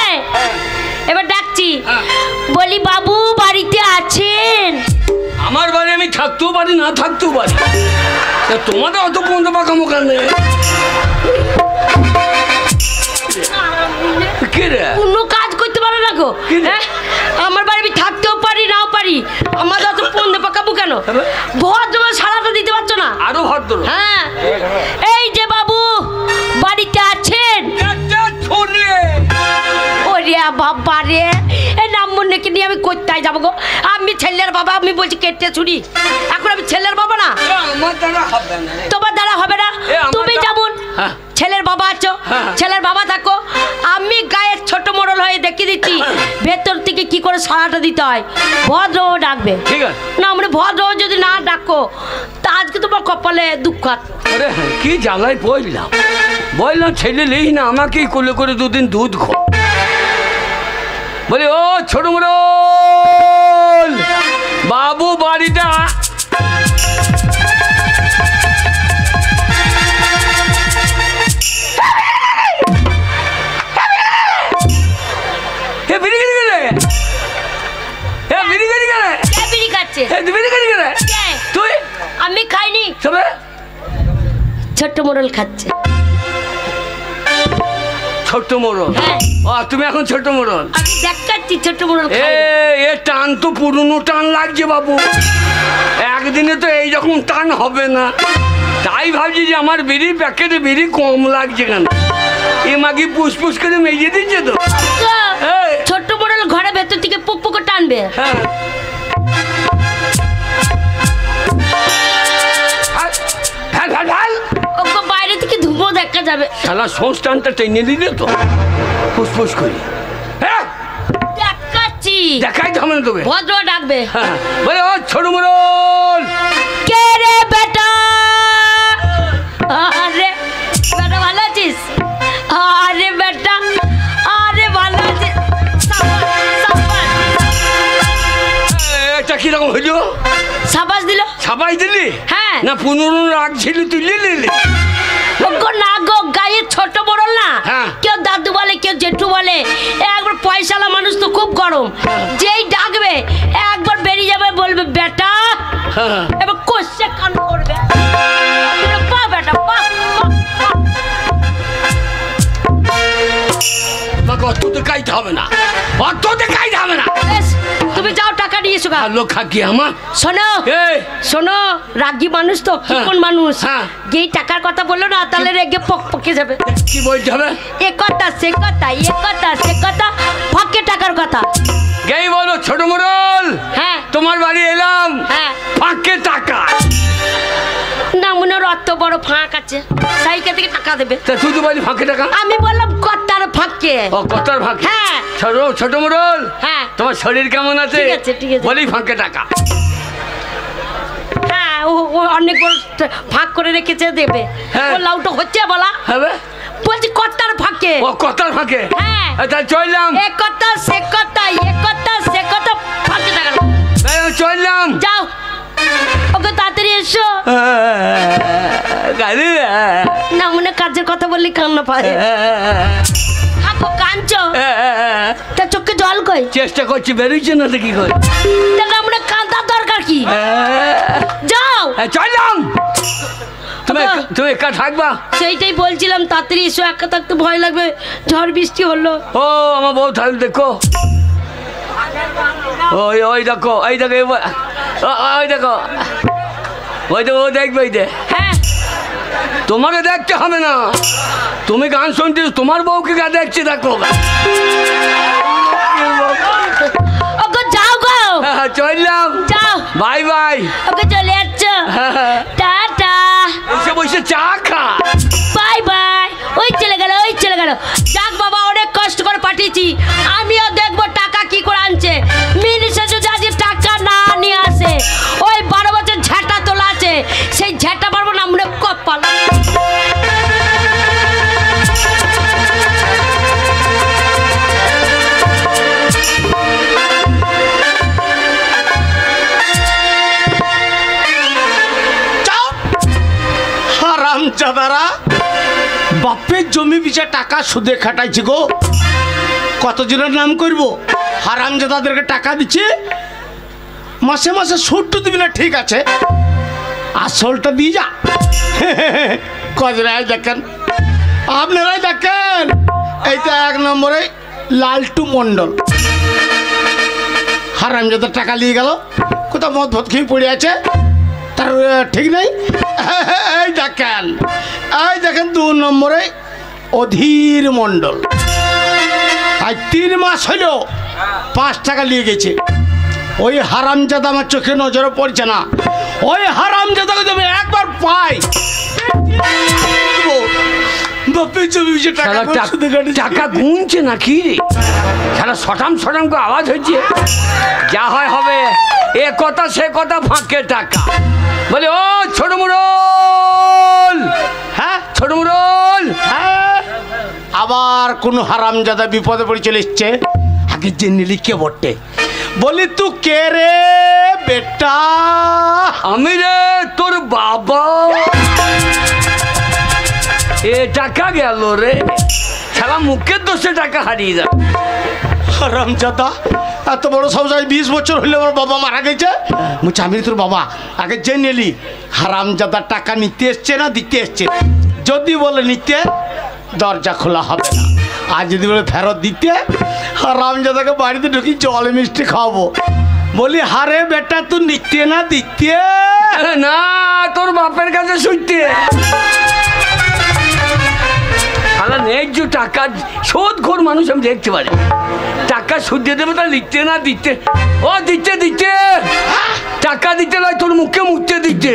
এবার ডাকছি, বলি বাবু বাড়িতে আছেন? আমার বাড়ি আমি থাকতেও পারি না থাকতেও পারি, তোমাদের অত পর্যন্ত পাকা মোকা নেই। কোনো কাজ করতে পারো না গো? আমার বাড়ি আমি থাকতেও পারি নাও পারি, আমাদের অত পন্দে পাকাবো কেন? ভদ্র সারাটা দিতে পারছো না? আরো ভদ্র। হ্যাঁ এই যে বাবু বাড়িতে আছেন? ওরে বাবা রে, এ নাম মনে ছেলেকে নিয়ে আমি কোথায় যাবো গো? আমি ছেলের বাবা, আমি বলছি কেটে ছুরি, এখন আমি ছেলের বাবা না? আমার দ্বারা হবে না। তোমার দ্বারা হবে না। তুমি যেমন ছেলের বাবা আছো, ছেলের বাবা থাকো, আমি গায়ের ছোট মোড়ল হয়ে দেখিয়ে দিচ্ছি ভেতর থেকে কি করে সারাটা দিতে হয়। ভদ্র ডাকবে, ঠিক আছে না? আমরা ভদ্র যদি না ডাকো তা আজকে তোমার কপালে দুঃখ। আরে কি জ্বালায় বললাম ছেলে নেই না, আমাকেই কোলে করে দুদিন দুধ খো। বলে ও ছোট মোড়ল বাবু বাড়িটা। আমি খাইনি, ছোট্ট মোড়ল খাচ্ছে। ছোট্ট মোড়ল? তুমি এখন ছোট্ট মোড়ল? আমি দেখাচ্ছি ছোট্ট মোড়ল। এ টান তো পুরনো টান লাগছে বাবু, একদিনে তো এইরকম টান হবে না। তাই ভাবছি যে আমার বিড়ির প্যাকেটে বিড়ি কম লাগছে কেন, এ মাগি পুষ করে মেজে দিচ্ছে তো। ছোট্ট মোড়ল ঘরে ভেতর থেকে পুক পুক টানবে। হ্যাঁ বাইরে থেকে ধুমো দেখা যাবে। শালা সংস্থানটা টেনে দিলে তো ফুসফুস করি। হ্যাঁ দেখাচ্ছি, দেখাই তো হবে না তবে। ভদ্র ডাকবে। বলে ও ছোট মোড়ল। কে রে বেটা? আরে বেটা ভালো আছিস? আরে বেটা, আরে ভালো আছিস? এটা কিরকম হইলো? সাবাস দিল। সাবাই দিলি? হ্যাঁ। না 15 রাগ ছিল তুলে নিলি? না গো, গায়ে ছোট বড় না, হ্যাঁ। কেউ দাদু বলে কেউ জেঠু বলে। একবার পয়সালা মানুষ তো খুব গরম, যেই ডাকবে একবার বেরিয়ে যাবে, বলবে বেটা, এবার কষে কান করবে। পা বেটা পা। অত দেখাইতে হবে না, অত দেখাইতে হবে না। তুমি যাও, টাকা নিয়ে এসো। লোক খাকি আমার। শোনো শোনো, রাগী মানুষ তো, কি কোন মানুষ, যেই টাকার কথা বললো না তাহলে রেগে পকে যাবে। কি বলতে হবে? এ কথা সে কথা, এ কথা সে কথা, ফাঁকে টাকার কথা। গেই বলো ছোট মোড়ল, হ্যাঁ তোমার বাড়ি এলাম, হ্যাঁ ফাঁকে টাকা না, মনে হয় অত বড় ফাঁক আছে, সাইকে থেকে টাকা দেবে। তা তুই তো বলি ফাঁকে টাকা? আমি বললাম কতার ফাঁকে। ও কতার ফাঁকে? হ্যাঁ। ছোট মোড়ল, হ্যাঁ তোমার শরীর কেমন আছে? ঠিক আছে ঠিক আছে, বলি ফাঁকে টাকা। হ্যাঁ ও অনেক বড় ফাঁক করে রেখেছে, দেবে। ও লাউটা হচ্ছে বলা হবে, বলছি কতার ফাঁকে। ও কতার ফাঁকে? হ্যাঁ। তাহলে চললাম। এ কথা সে কথা, এ কথা সে কথা, ফাঁকে টাকা চললাম। যাও, ওকে তাড়াতাড়ি এসো। না মনে কাজের কথা বললি কান্না পায়। থাকো কাঁদছো, তা চোখে জল কই? চেষ্টা করছি, বেরোচ্ছে না তো কি করে? তাহলে আমরা কাঁদার দরকার কি? যাও চললাম। তুমি একা থাকবা? সেইটাই বলছিলাম, তাড়াতাড়ি এসো, একা থাকতে ভয় লাগবে, ঝড় বৃষ্টি হলো। ও আমার বউ থাকলে দেখো, ওই ওই দেখো, এই দেখো, ওই দেখো, ওই তো ও দেখবে। ওই দে, হ্যাঁ তোমাকে দেখতে হবে না, তুমি গান শুনতে, তোমার বউকে গা দেখছে, দেখো। ওকে যাও গো। চললাম, যাও, বাই বাই। ওকে চলে যাচ্ছ, টাটা। বসে বসে চা খা, বাই বাই। ওই চলে গেল, ওই চলে গেল। যাক বাবা, অনেক কষ্ট করে পাঠিয়েছি, আমিও দেখবো টাকা কি করে আনছে। মিনিসে যদি আজ টাকা না নিয়ে আসে, ওই 12 বছর ঝাঁটা তোলা আছে, সেই ঝাঁটা পারবো না, মনে কপাল। হারামজাদারা, বাপের জমি বিচার টাকা সুদে খাটাইছে গো, কতজনের নাম করবো? হারামজাদাদেরকে টাকা দিচ্ছে, মাসে মাসে সুদটা দিবি না, ঠিক আছে, আসলটা দিয়ে যা। কজরাই দেখেন, আপনারাই দেখেন, এইটা 1 নম্বরে লালটু মণ্ডল। হারামজাদার টাকা নিয়ে গেল, কোথাও মদ ভদ খেয়ে পড়ে আছে, তার ঠিক নেই। এই দেখেন, এই দেখেন 2 নম্বরে অধীর মণ্ডল। আর 3 মাস হইল 5 টাকা নিয়ে গেছে। ওই হারামজাদা আমার চোখে নজরে পড়ছে না। ওই হারামজাদাকে তুমি একবার পাই বাপের জমি বিচে টাকা টাকা গুনছে না কি রে? সারা সটাম সটাম করে আওয়াজ হচ্ছে। যা হয় হবে, এ কথা সে কথা, ফাঁকে টাকা বলে। ও ছোট মুরল, হ্যাঁ ছোট মুরল, হ্যাঁ। আবার কোন হারামজাদা বিপদে পড়ে চলে এসছে। আগে জেনে লিখে বটে বলি, তু কে রে বেটা? আমি রে তোর বাবা। এ টাকা গেল রে, সারা মুখের দোষে টাকা হারিয়ে যাবে। হারামজাদা এত বড় সাহস! 20 বছর হইলে আমার বাবা মারা গেছে। বলছি আমি তোর বাবা, আগে জেনে নিলি হারামজাদা টাকা নিতে এসছে না দিতে এসছে। যদি বলে নিতে, দরজা খোলা হবে না। আর যদি বলে ফেরত দিতে, হারামজাদাকে বাড়িতে ঢুকি জল মিষ্টি খাওয়াবো। বলি, হারে বেটা তুই নিতে না দিতে? না, তোর বাপের কাছে শুইতে। ন্যায্য টাকা শোধ ঘোর মানুষ আমি দেখতে পারি। টাকা সুদ দিয়ে দেবে, তা লিখতে না দিতে। ও দিতে দিতে, টাকা দিতে নয়, তোর মুখে মুখতে দিতে।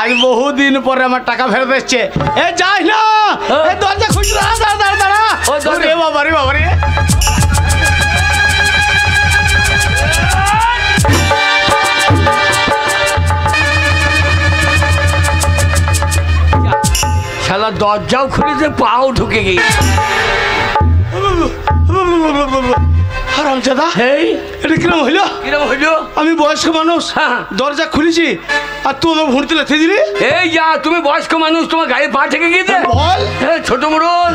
আজ বহুদিন পরে আমার টাকা ফেরত এসছে। এ যাই না, দরজা খুঁজে দাঁড়া। বাবারে বাবারে, শালা দরজাও খুলেছে, পাও ঢুকে গিয়ে। হারামজাদা, এই এটা কিরম হইলো? কিরম হইলো? আমি বয়স্ক মানুষ, দরজা খুলেছি, আর তুই আমার ভুঁড়িতে লেথে দিলি। এই যা, তুমি বয়স্ক মানুষ, তোমার গায়ে পা থেকে গিয়েছে। বল। ছোট মুরল,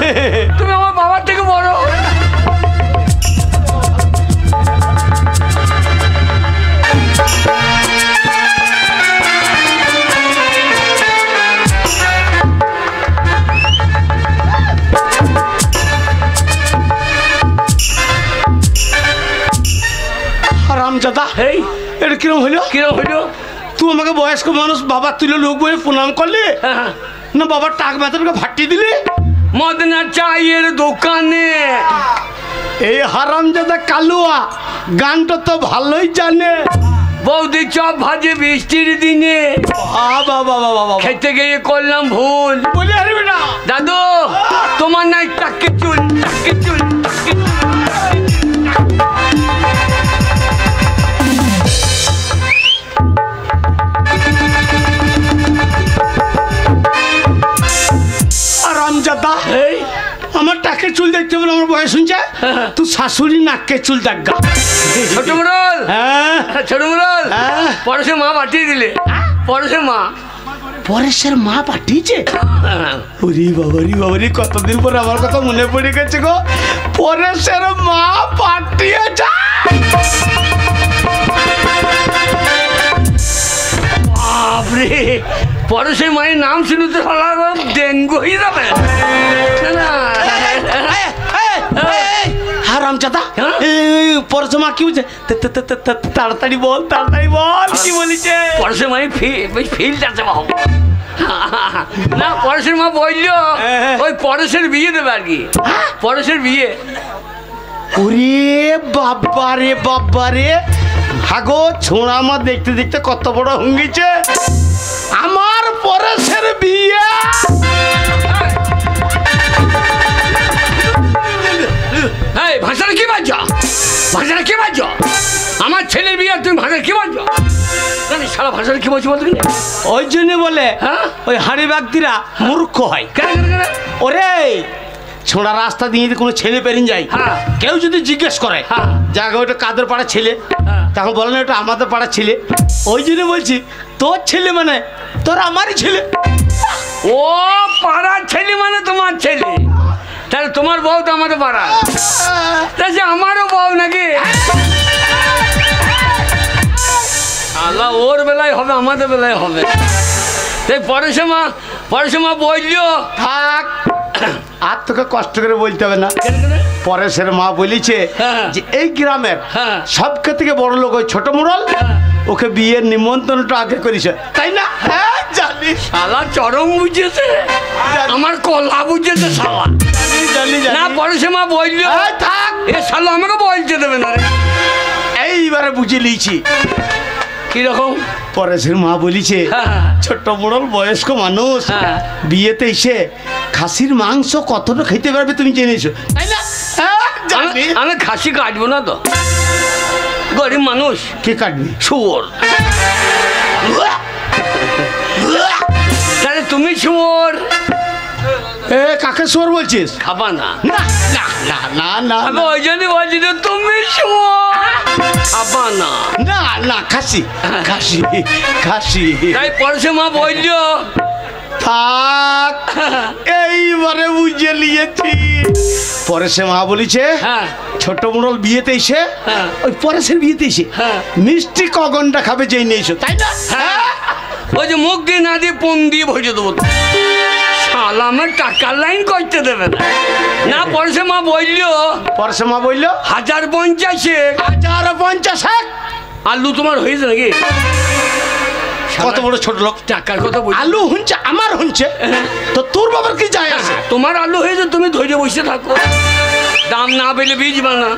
তুমি আমার বাবার থেকে বড়। হারামজাদা, এই এটা কিরম হইলো? কিরম হইলো? তুই আমাকে বয়স্ক মানুষ বাবা তুলে লোক বয়ে প্রণাম করলি, না বাবার টাক বেতনকে ভাটি দিলি? মদনা চায়ের দোকানে। এই হারামজাদা কালুয়া গানটা তো ভালোই জানে। বৌদি চপ ভাজে বৃষ্টির দিনে, খেতে গিয়ে করলাম ভুল। বলি, আরে বেটা দাদু, তোমার নাই টাকে চুল, টাকে চুল, টাকে চুল। হারামজাদা, এই আমার টাকে চুল দেখতে বলে আমার বয়স শুনছে, তুই শাশুড়ি নাককে চুল দেখা। ছোট মুরল, হ্যাঁ ছোট মুরল, পরেশের মা পাঠিয়ে দিলে। পরেশের মা, পরেশের মা পাঠিয়েছে? ওরে বাবারি, কতদিন পরে আমার কথা মনে পড়ে গেছে গো। পরেশের মা পাঠিয়েছে। বাপরে, পরেশের মায়ের নাম শুনে তো ডেঙ্গু হয়ে যাবে। হারামজাদা, পরেশের মা কি বলছে? তাড়াতাড়ি বল, তাড়াতাড়ি বল, কি বলিছে? পরেশের মায়ের ফিল্ড আছে বাবু। না, পরেশের মা বললো ওই পরেশের বিয়ে দেবে আর কি। পরেশের বিয়ে। ওরে বাবারে, ভাগো ছোঁড়া আমার দেখতে দেখতে কত বড় হঙ্গিছে। আমার পরেশের বিয়ে। এই ভাষাটা কি বাজছ? ভাষাটা কি বাজছ? আমার ছেলের বিয়ে, তুমি ভাষা কি বাজছ? সারা ভাষাটা কি বলছো বলতো? ওই জন্য বলে ওই হাঁড়ি ব্যক্তিরা মূর্খ হয়। ওরে ছোঁড়া রাস্তা দিয়ে যদি কোনো ছেলে পেরিয়ে যায়, কেউ যদি জিজ্ঞেস করে জায়গা ওটা কাদের পাড়ার ছেলে, তখন বলে না ওটা আমাদের পাড়ার ছেলে। ওই জন্য বলছি, তোর ছেলে মানে তোর আমারই ছেলে। ও পাড়ার ছেলে মানে তোমার ছেলে, তাহলে তোমার বউ তো আমাদের পাড়া, তাহলে আমারও বউ নাকি? আল্লাহ, ওর বেলায় হবে, আমাদের বেলায় হবে। তাই পরেশের মা বললো থাক, আর তোকে কষ্ট করে বলতে হবে না। পরেশের মা বলেছে যে এই গ্রামের সব থেকে বড় লোক ওই ছোট মুরল, ওকে বিয়ের নিমন্ত্রণটা আগে করেছে, তাই না? হ্যাঁ জানি। শালা চরম বুঝেছে, আমার কলা বুঝেছে শালা। জানি না, পরেশের মা বললো থাক এ শালা আমাকে বলতে দেবে না রে। এইবারে বুঝে লিয়েছি কিরকম? পরেশের মা বলিছে ছোট্ট মোড়ল বয়স্ক মানুষ বিয়েতে এসে খাসির মাংস কতটা খেতে পারবে তুমি জেনেছো তাই না? জানি। আমি খাসি কাটবো না তো, গরিব মানুষ। কে কাটবি? শুয়োর। তাহলে তুমি শুয়োর, এ কাকে সোর বলছিস? খাবা না? না না না না না আমি ওই জন্য বলছি যে তুমি শুয়োর, খাবা না। না না খাসি খাসি খাসি। তাই পরশে মা বললো থাক, এইবারে বুঝে নিয়েছি। পরেশে মা বলিছে ছোট মোড়ল বিয়েতে এসে ওই পরেশের বিয়েতে এসে মিষ্টি কগনটা খাবে যেই নিয়েছো তাই না? ওই যে মুখ দিয়ে না দিয়ে পন দিয়ে ভরে দেবো। শালা আমার টাকার লাইন করতে দেবে না। না পরশে মা বললো, পরেশে মা বললো 1050 1050 আলু তোমার হয়েছে নাকি? কত বড় ছোট লোক, টাকার কথা বলি। আলু হুঁচে আমার হুঁচে তো তোর বাবার কি যায় আছে? তোমার আলু হয়েছে, তুমি ধৈর্য বসে থাকো, দাম না পেলে বীজবা না।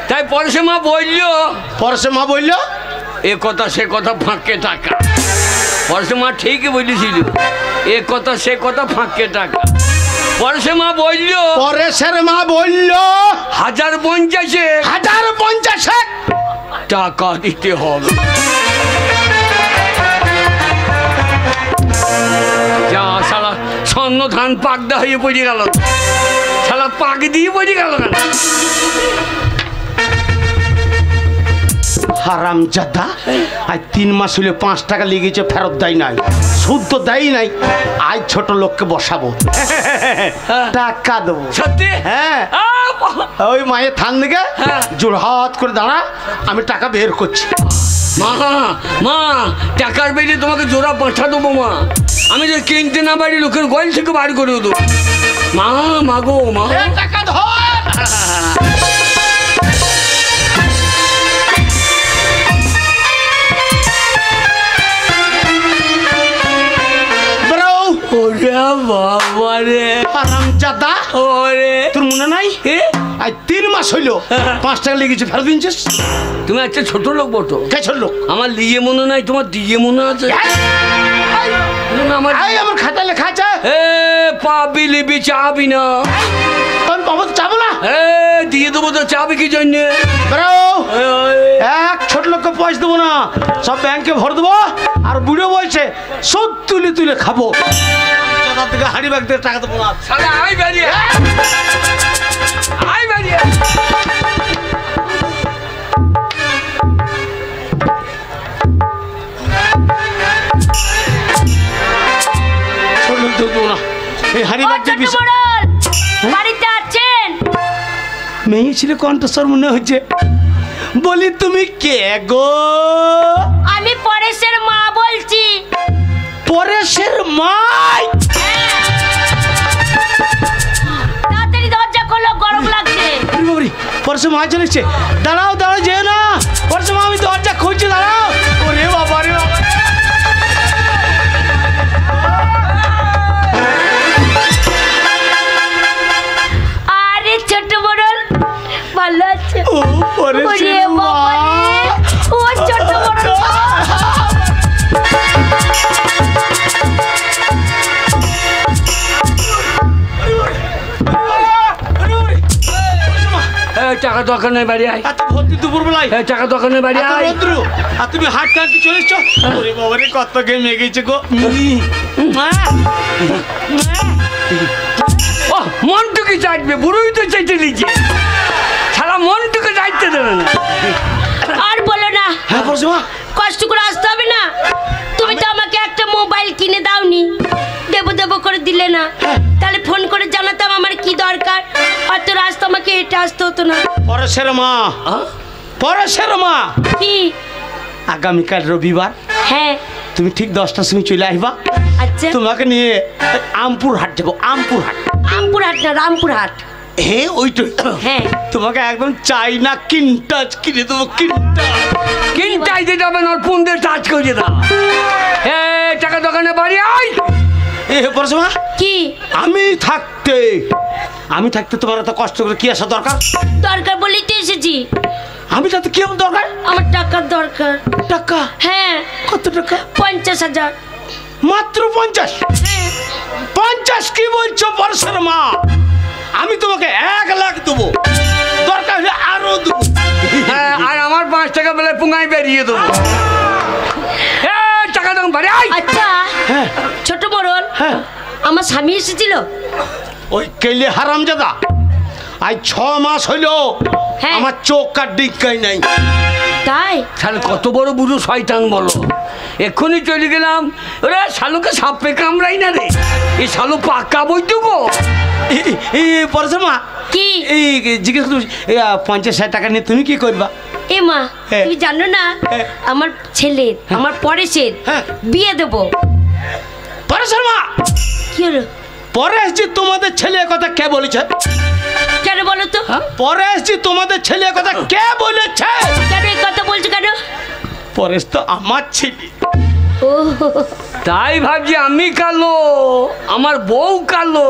তাই পরশে মা বললো, পরেশে মা বললো এ কথা সে কথা ফাঁকে টাকা। পরশে মা ঠিকই বলেছিল, এ কথা সে কথা ফাঁকে টাকা। পরশে মা বললো, পরেশের মা বললো 1050 টাকা দিতে হবে। যা শালা স্বর্ণ ধান পাকদা হয়ে পড়ে গেল, শালা পাক দিয়ে পড়ে গেল কেন? হারাম জাদা, আজ 3 মাস হলে 5 টাকা লেগেছে, ফেরত দেয় নাই, সুদ তো দেয় নাই। আজ ছোট লোককে বসাবো, টাকা দেবো। সত্যি? হ্যাঁ, ওই মায়ের থান দিকে জোড়হাত করে দাঁড়া, আমি টাকা বের করছি। মা মা টাকার বেরিয়ে তোমাকে জোড়া পাঠা দেবো মা। আমি যে কিনতে না পারি লোকের গল থেকে বার করে দেবো। মা মাগো মা, টাকা ধর। ওরে বাবা রে, হারামজাদা, ওরে তোর মনে নাই আজ 3 মাস হইলো 5 টাকা লেগেছে, ফেরত দিনছিস? তুমি একটা ছোট লোক বটো। কে ছোট লোক? আমার লিয়ে মনে নাই, তোমার দিয়ে মনে আছে। আমার খাতা লেখা আছে। এ পাবি লিবি চাবি না, আমি বাবা তো চাবো না। এ দিয়ে দেবো তো, চাবি কি জন্য? এক ছোট লোককে পয়সা দেবো না, সব ব্যাংকে ভর দেবো। আর বুড়ো বলছে সব তুলে তুলে খাবো, থেকে হাড়ি ব্যাগ দিয়ে টাকা দেবো না। আই বেরিয়ে, আই বেরিয়ে। দেবো না, এই হাড়ি ব্যাগ দিয়ে বাড়িতে আছেন? মেয়ে ছিল কণ্ঠস্বর মনে হচ্ছে। বলি তুমি কে গো? আমি পরেশের মা বলছি। পরেশের মা? তাড়াতাড়ি দরজা খোলো, গরম লাগছে। পরেশের মা চলেছে। দাঁড়াও দাঁড়াও, যেও না। পরেশের মা, আমি দরজা খুঁজছি, দাঁড়াও। ওরে বাবা রে বাবা, আরে ছোট বড়ল ভালো আছে? ও পরেশের মা, ও ছোট বড়ল। টাকা দরকার নেই, বাড়ি আয়। ভর্তি দুপুর বেলায় টাকা দরকার নেই, বাড়ি আয়। আর তুমি হাট কাটতে চলে এসছো। ওরে বাবা রে, কত গেমে গেছে গো। ও মনটুকে চাইবে, বুড়োই তো চাইতে নিচে, সারা মনটুকে চাইতে দেবে না। আর বলো না, হ্যাঁ পরেশের মা, কষ্ট করে আসতে হবে না। তুমি তো আমাকে একটা মোবাইল কিনে দাওনি, দেবো দেবো করে দিলে না। তাহলে ফোন করে জানাতাম আমার কি দরকার, আর তো রাস্তা আমাকে হেঁটে আসতে হতো না। পরেশের মা, পরেশের মা, কি? আগামীকাল রবিবার, হ্যাঁ তুমি ঠিক 10টার সময় চলে আসবা। আচ্ছা, তোমাকে নিয়ে আমপুর হাট যাবো। আমপুর হাট, রামপুর হাট না রামপুর হাট? হ্যাঁ ওইটাই। হ্যাঁ, তোমাকে একদম চাইনা কিনটাচ কিনে দেবো। কিনটাই দিতে হবে না, ফোন দিয়ে টাচ করে দাও। টাকা দোকানে বাড়ি আয়। এ পরেশের মা, কি? আমি থাকতে আমি থাকতে তোমার এত কষ্ট করে কি আসা দরকার? দরকার বলেই তো এসেছি। আমি যাতে কি আমার দরকার? আমার টাকার দরকার। টাকা? হ্যাঁ। কত টাকা? 50,000। মাত্র 50? হ্যাঁ। 50 কি বলছো বর্ষার মা? আমি তোমাকে 1 লাখ দেবো, দরকার হলে আরো দেবো। হ্যাঁ, আর আমার 5 টাকা বেলায় পুঙ্গাই বেরিয়ে দেবো। টাকা দাম বাড়ি। আচ্ছা হ্যাঁ ছোট মোড়ল, হ্যাঁ, আমার স্বামী এসেছিল। ওই কেলে হারামজাদা আজ 6 মাস হইলো হ্যাঁ। আমার চোখ কাট ডিক্কাই নাই। তাই? শালা কত বড় বুড়ো শয়তান বলো। এক্ষুনি চলে গেলাম, ওরা শালুকে সাপে কামড়াই না রে, এই শালু পাক্কা বৈঠকো। এই বর্ষার মা, কি? এই জিজ্ঞেস করছি 50,000 টাকা নিয়ে তুমি কি করবা? এ মা, হ্যাঁ। তুমি জানো না হ্যাঁ। আমার ছেলের, আমার পরেশের হ্যাঁ। বিয়ে দেবো। বর্ষার মা, কি হলো? পরে এসছি তোমাদের ছেলে কথা কে বলেছে? কেন বলো তো? পরে এসছি তোমাদের ছেলে কথা কে বলেছে? কেন এই কথা বলছো কেন? পরেশ তো আমার ছেলে। ও তাই ভাবছি আমি কালো, আমার বউ কালো,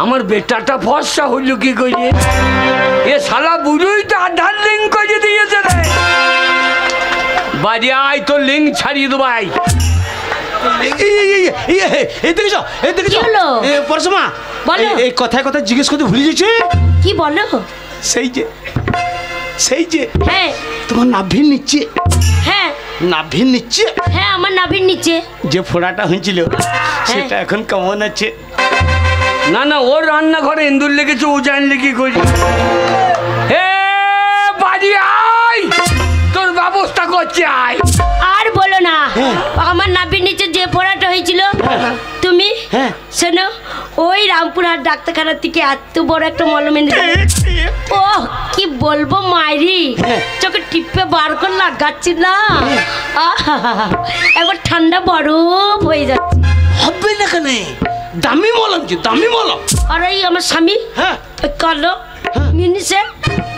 আমার বেটাটা ফর্সা হইল কি করে? এ শালা বুড়োই তো আধার লিঙ্ক করে দিয়েছে রে। বাড়ি আয়, তো লিঙ্ক ছাড়িয়ে দেবো। আয় কি হলো? পরশুমা, বলো। এই কথায় কথা জিজ্ঞেস করতে ভুলে গেছি। কি বলো? সেই যে হ্যাঁ তোমার নাভির নিচে, হ্যাঁ নাভির নিচে হ্যাঁ, আমার নাভির নিচে যে ফোড়াটা হয়েছিল সেটা এখন কেমন আছে? না না, ওর রান্নাঘরে ইন্দুর লেগেছে, ও জানলে কি করি? হে বাড়ি আয়, তোর ব্যবস্থা করছে। আয়। আর বলো না, আমার নাভির নিচে যে ফোড়াটা হয়েছিল, তুমি হ্যাঁ। শোনো, ওই রামপুরহাট ডাক্তারখানা থেকে এত বড় একটা মলম এনে ও কি বলবো মাইরি, চোখে টিপে বার করে লাগাচ্ছি না, একবার ঠান্ডা বরফ হয়ে যাচ্ছে। হবে না কেন? দামি মলম, যে দামি মলম। আর এই আমার স্বামী হ্যাঁ ওই কালো মিনিসে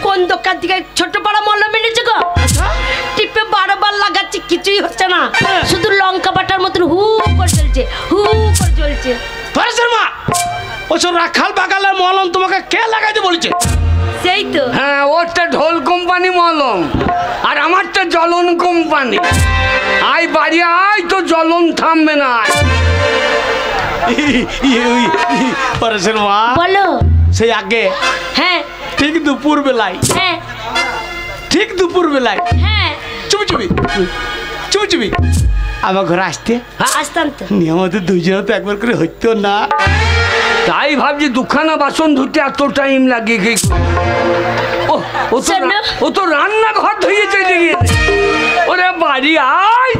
কোন দোকান থেকে ছোট বড় মলম এনেছে গো, টিপে বারবার লাগাচ্ছি, কিছুই হচ্ছে না, শুধু লঙ্কা বাটার মতন হু করে চলছে, হু করে চলছে। পরেশের মা, ওসব রাখাল বাগালের মলম তোমাকে কে লাগাইতে বলেছে? সেই তো। হ্যাঁ, ওরটা ঢোল কোম্পানি মলম, আর আমারটা জ্বলন কোম্পানি। আয় বাড়ি আয়, তো জ্বলন থামবে না। পরেশের মা, বলো। সেই আগে হ্যাঁ ঠিক দুপুর বেলায়, হ্যাঁ ঠিক দুপুর বেলায় হ্যাঁ, চুপি চুপি চুপি চুপি আমার ঘরে আসতে। আসতাম তো। আমাদের দুজনে তো একবার করে হইতো না। তাই ভাবছি দুখানা বাসন ধুতে এত টাইম লাগে কি? ও তো রান্নাঘর ধুয়ে চলে গিয়েছে। ওরে বাড়ি আয়।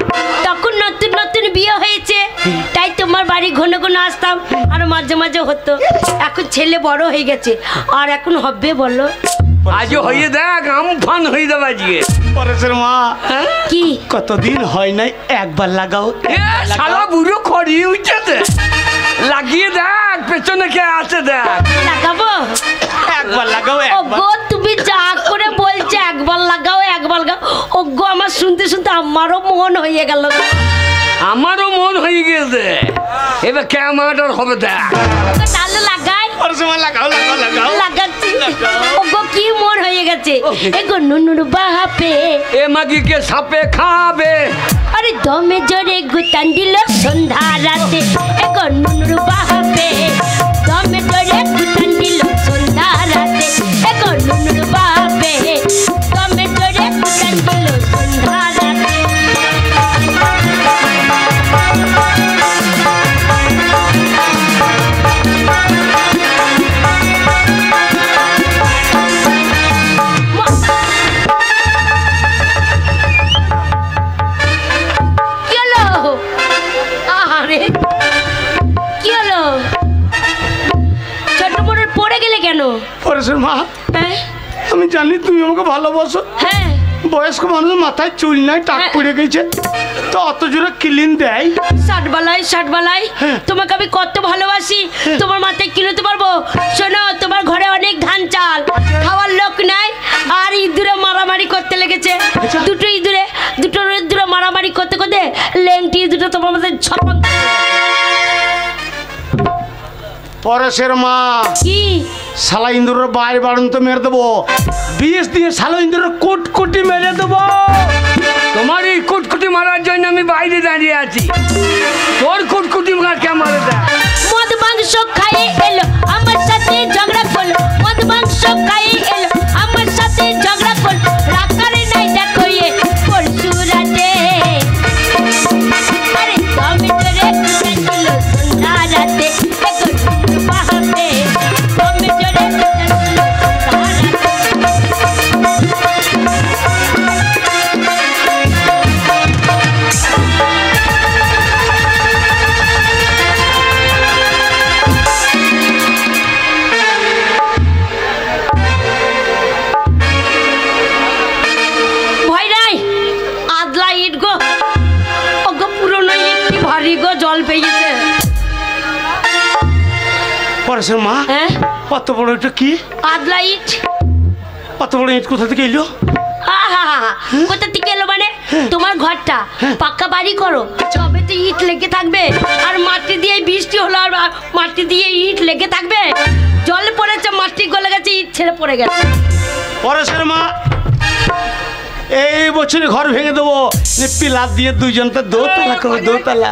তখন নতুন নতুন বিয়ে হয়েছে, তাই তোমার বাড়ি ঘন ঘন আসতাম, আর মাঝে মাঝে হতো। এখন ছেলে বড় হয়ে গেছে, আর এখন হবে বলো? আজ হয়ে দেখ, আমফান হয়ে যাবে আজকে। পরেশের মা, কি কতদিন হয় নাই, একবার লাগাও। শালা বুড়ো খড়ি উঠেছে, লাগিয়ে দেখ পেছনে কে আছে দেখ। লাগাবো? একবার লাগাও, একবার। ওগো তুমি যা করে বলছো, একবার লাগাও একবার লাগাও, ওগো আমার শুনতে শুনতে আমারও মন হয়ে গেল। আমারও মন হয়ে গেছে, এবার কেমন হবে দেখ। তাহলে লাগাই। পরেশের মা, লাগাও লাগাও লাগাও। লাগাচ্ছি। ওগো কি মন হয়ে গেছে, এগো নুনুর বাপে এ মাগিকে সাপে খাবে, আরে দমে জোরে গুতান দিল সন্ধ্যা রাতে, এগো নুনুর বাপে দমে জোরে গুতান দিল সন্ধ্যা রাতে, এগো নুনুর বাপে দমে জোরে গুতান দিল সন্ধ্যা রাতে। কি হলো? আরে কি হলো? ছোট মোড়ল পড়ে গেলে কেন? পরেশের মা, হ্যাঁ আমি জানি তুমি আমাকে ভালোবাসো। হ্যাঁ, বয়স্ক মানুষের মাথায় চুল নাই, টাক হ্যাঁ। পড়ে গেছে, তো অত জোরে ক্লিন দেয়। ষাটবালাই তোমাকে আমি কত ভালোবাসি, তোমার মাথায় কিনতে পারবো? শোনো, তোমার ঘরে অনেক ধান চাল, খাওয়ার লোক নাই, আর ইঁদুরে মারামারি করতে লেগেছে। দুটো ইঁদুরে মারামারি করতে করতে লেংটি ইঁদুরটা তোমার মাথায় ছপাং। পরেশের মা কি শালা ইন্দুরের বাইরে বাড়ন তো মেরে দেবো, বিষ দিয়ে শালা ইন্দুরের কুটকুটি মেরে দেবো। তোমার এই কুটকুটি মারার জন্য আমি বাইরে দাঁড়িয়ে আছি, তোর কুটকুটি কে মারে দেয়? মদ মাংস খাইয়ে এলো আমার সাথে ঝগড়া করলো, মদ মাংস খাইয়ে এলো আমার সাথে ঝগড়া করলো, রাখারে নাই দেখো এ পরশু রাতে। আরে আমি তোরে খুঁজেছিল সন্ধ্যা রাতে, এখন পাহাড়ে আমি তোরে খুঁজেছিল জল পেয়েছে। পরেশের মা কত বড় এটা কি? আদলা ইট। কত বড় ইট কোথা থেকে এলো? কোথা থেকে এলো মানে তোমার ঘরটা পাক্কা বাড়ি করো, তবে তো ইট লেগে থাকবে, আর মাটি দিয়ে বৃষ্টি হলো আর মাটি দিয়ে ইট লেগে থাকবে, জল পড়েছে মাটি গলে গেছে ইট ছেড়ে পড়ে গেছে। পরেশের মা এই বছরে ঘর ভেঙে দেবো, পিলার দিয়ে দুইজন তো দোতলা করবো, দোতলা।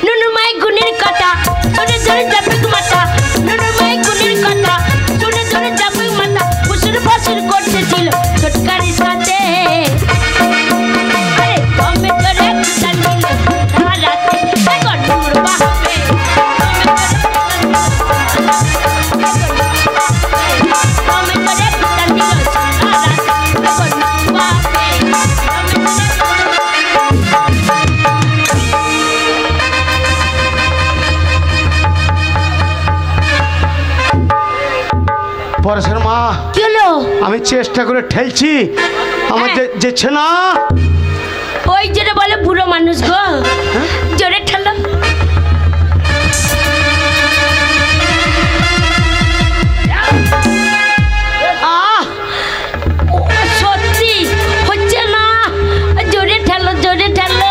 নুনু মাই গুনের কথা শুনে ধরে যাবে মাথা, নুনু মাই গুনের কথা শুনে ধরে যাবে মাথা, ফুসুর ফাসুর করতেছিল ছোটকারির সাথে। আরে কমে ধরে জানিল রাতে এখন দূর বাহাবে, কমে ধরে জানিল রাতে এখন দূর বাহাবে। পরেশের মা কি হলো? আমি চেষ্টা করে ঠেলছি, আমার যেছে না। ওই যেটা বলে বুড়ো মানুষ গো, জোরে ঠেলো। সত্যি হচ্ছে না, জোরে ঠেলো, জোরে ঠেলো।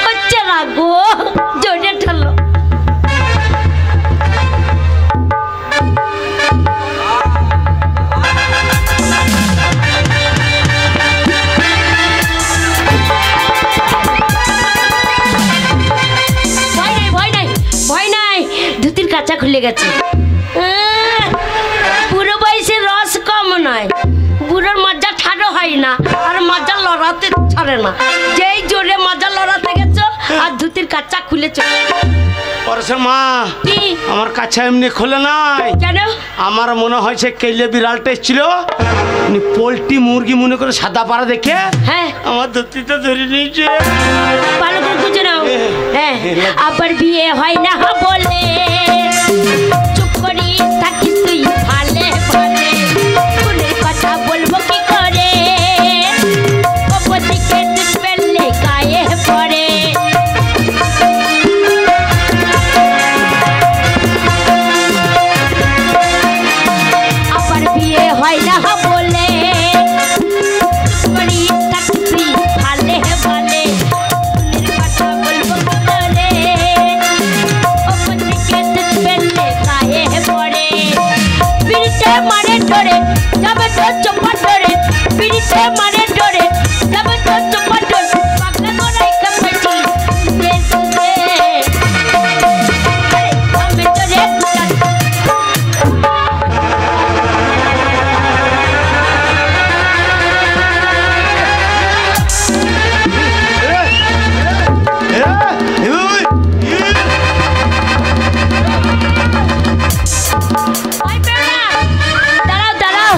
হচ্ছে না গো, জোরে ঠেলো। কাঁচা খুলে গেছে, বুড়ো বয়সে রস কম নয়, বুড়োর মজা ঠাড়ো হয় না আর মজা লড়াতে ছাড়ে না, যেই জোরে মজা লড়াতে গেছো আর ধুতির কাঁচা খুলেছ। পরেশের মা কি আমার কাছে এমনি খোলে নাই, কেন? আমার মনে হয়েছে কেলে বিড়ালটা এসেছিল, পোল্ট্রি মুরগি মনে করে সাদা পাড়া দেখে হ্যাঁ আমার ধুতিটা ধরে নিয়েছে। ভালো করে খুঁজে নাও। হ্যাঁ আবার বিয়ে হয় না বলে চুপ করি থাকিস তুই ভালে ভালে, ফুলের কথা বলবো কি করে, দিকে ফেললে গায়ে পড়ে। আবার বিয়ে হয় না বলে চুপ করি থাকিস তুই ভালে ভালে, ফুলের কথা বলবো কি করে, দিকে ফেললে গায়ে পড়ে। পিড়িতে মারে ধরে যাবে তো চোপা ধরে, পিড়িতে মারে ধরে যাবে তো চোপা ধরে, পাগলা গোড়াই কাপাইছি দেশে। আরে আমি তোরে ভয় পেও না, দাঁড়াও দাঁড়াও,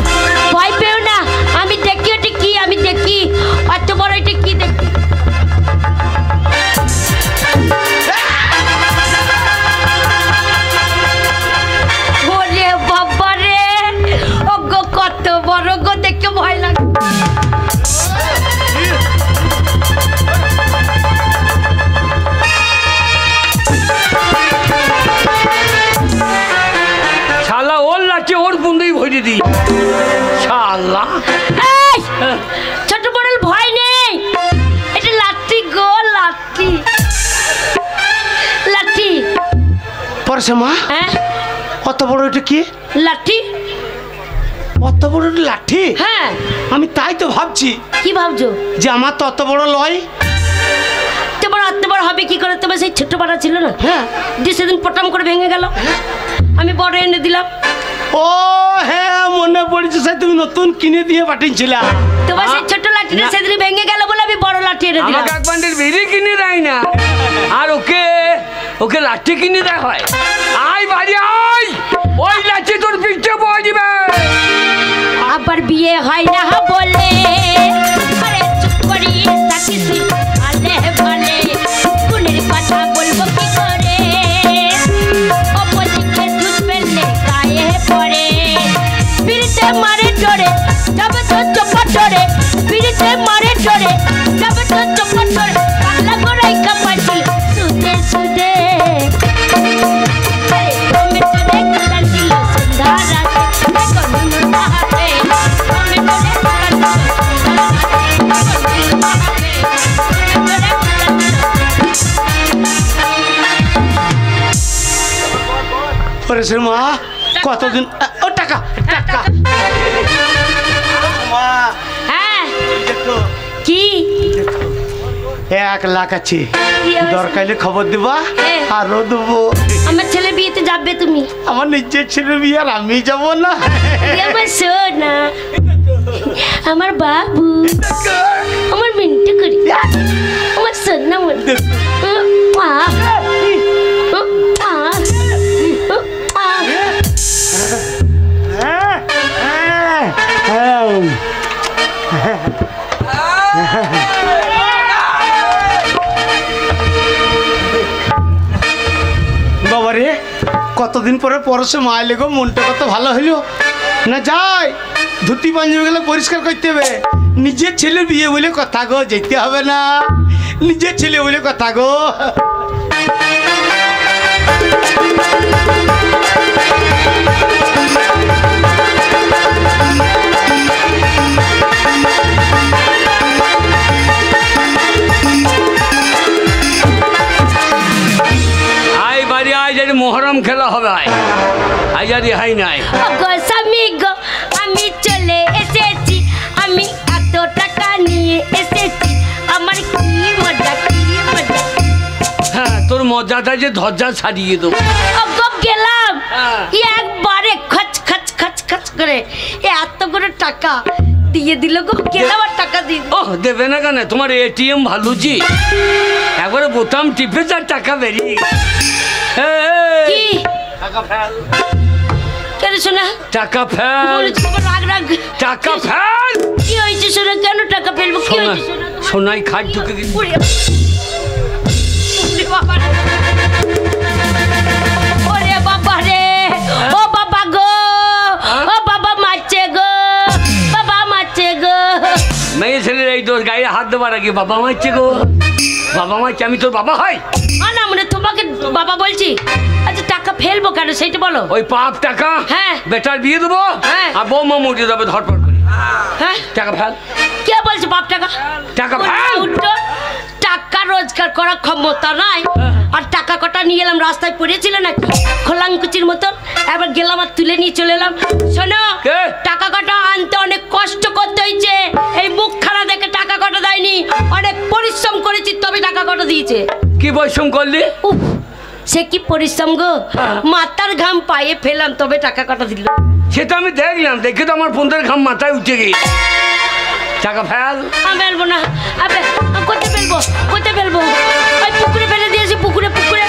ভয় পেও না, আমি দেখি ওটি কি, আমি পরশে মা হ্যাঁ কত বড় এটা কি? লাঠি। অত বড় লাঠি? হ্যাঁ আমি তাই তো ভাবছি। কি ভাবছো? যে আমার তো অত বড় লয়। তোমার অত বড় হবে কি করে? তোমার সেই ছোট্ট পাড়া ছিল না? হ্যাঁ যে সেদিন পটাম করে ভেঙে গেল, আমি বড় এনে দিলাম। ও হ্যাঁ মনে পড়েছে, সেই তুমি নতুন কিনে দিয়ে পাঠিয়েছিলা। তোমার সেই ছোট লাঠিটা সেদিন ভেঙে গেল বলে আমি বড় লাঠি এনে দিলাম। আমাকে এক বান্ডিল বিড়ি কিনে দেয় না, আর ওকে ওকে লাঠি কিনে দেয় হয়। আয় বাড়ি আয়, ওই লাঠি তোর পিঠে পড়ে দিবে। আবার বিয়ে হয় না বলে আরে চুপ করিয়ে থাকিস, আলে ভালে কোনের কথা বলবো কি করে? অপোজিটে দুধ পেলে গায়ে পড়ে, পিড়িতে মারে জোরে তবে তো চপট ধরে, পিড়িতে মারে জোরে তবে তো চপট ধরে, পাগলা গড়াই কাপাইছিল সুদে সুদে। পরেশের মা কতদিন ও টাকা টাকা মা হ্যাঁ দেখো কি 1 লাখ আছে, দরকারে খবর দিবা আরো দেবো। আমার ছেলে বিয়েতে যাবে তুমি? আমার নিজের ছেলে বিয়ে আর আমি যাবো না? আমার সোনা, আমার বাবু, আমার মিন্টু করি, আমার সোনা মন। বাবারে কতদিন পরে পরশে মা এলে গো, মনটা কত ভালো হইলো না। যাই ধুতি পাঞ্জাবি গুলো পরিষ্কার করতে হবে। নিজের ছেলে বিয়ে বলে কথা গো, যেতে হবে না, নিজের ছেলে বলে কথা গো। মোহরম খেলা হবে, আজ আর হাই নাই। স্বামী গো আমি চলে এসেছি, আমি এত টাকা নিয়ে এসেছি, আমার কি মজা কি মজা। হ্যাঁ তোর মজাটা যে ধজ্জা ছাড়িয়ে দেবো। গেলাম একবারে খচ খচ খচ খচ করে এত করে টাকা দিয়ে দিল গো। গেলাম আর টাকা দিয়ে ও দেবে না কেন? তোমার এটিএম ভালো জি, একবারে বোতাম টিপে যার টাকা বেরিয়ে কি টাকা ফেল। কেন শোনা টাকা ফেল, রাগ রাগ টাকা ফেল। কি হয়েছে শোনা? কেন টাকা ফেলবো? কি হয়েছে শোনা? সোনাই খাট ঢুকে গেছে। ওরে বাবা রে, ও বাবা গো, ও বাবা মারছে গো, বাবা মারছে গো। মেয়ে ছেলের এই তোর গায়ে হাত দেবার আগে বাবা মারছে গো, বাবা মারছে। আমি তোর বাবা হয় না, মানে তোমাকে বাবা বলছি। আচ্ছা টাকা ফেলবো কেন সেইটা বলো। ওই পাপ টাকা, হ্যাঁ বেটার বিয়ে দেবো, হ্যাঁ আর বৌমা মরিয়ে যাবে ধরপড় করে। হ্যাঁ টাকা ফেল। কে বলছে বাপ টাকা? টাকা ফেল। টাকা রোজগার করার ক্ষমতা নাই, আর টাকা কটা নিয়ে এলাম রাস্তায় পড়েছিল নাকি খোলাঙ্কুচির মতন, এবার গেলাম আর তুলে নিয়ে চলে এলাম। শোনো টাকা কটা আনতে অনেক কষ্ট করতে হয়েছে, এই মুখ খানা দেখে টাকা কটা দেয়নি, অনেক পরিশ্রম করেছি তবে টাকা কটা দিয়েছে। কি পরিশ্রম করলি? সে কি পরিশ্রম গো, মাথার ঘাম পায়ে ফেলাম তবে টাকা কটা দিল। সেটা আমি দেখলাম, দেখে তো আমার বোনদের ঘাম মাথায় উঠে গিয়েছে। টাকা ফেল। আমি ফেলবো না। আবে কোথায় ফেলবো? কোথায় ফেলবো? ওই পুকুরে ফেলে দিয়েছি, পুকুরে পুকুরে।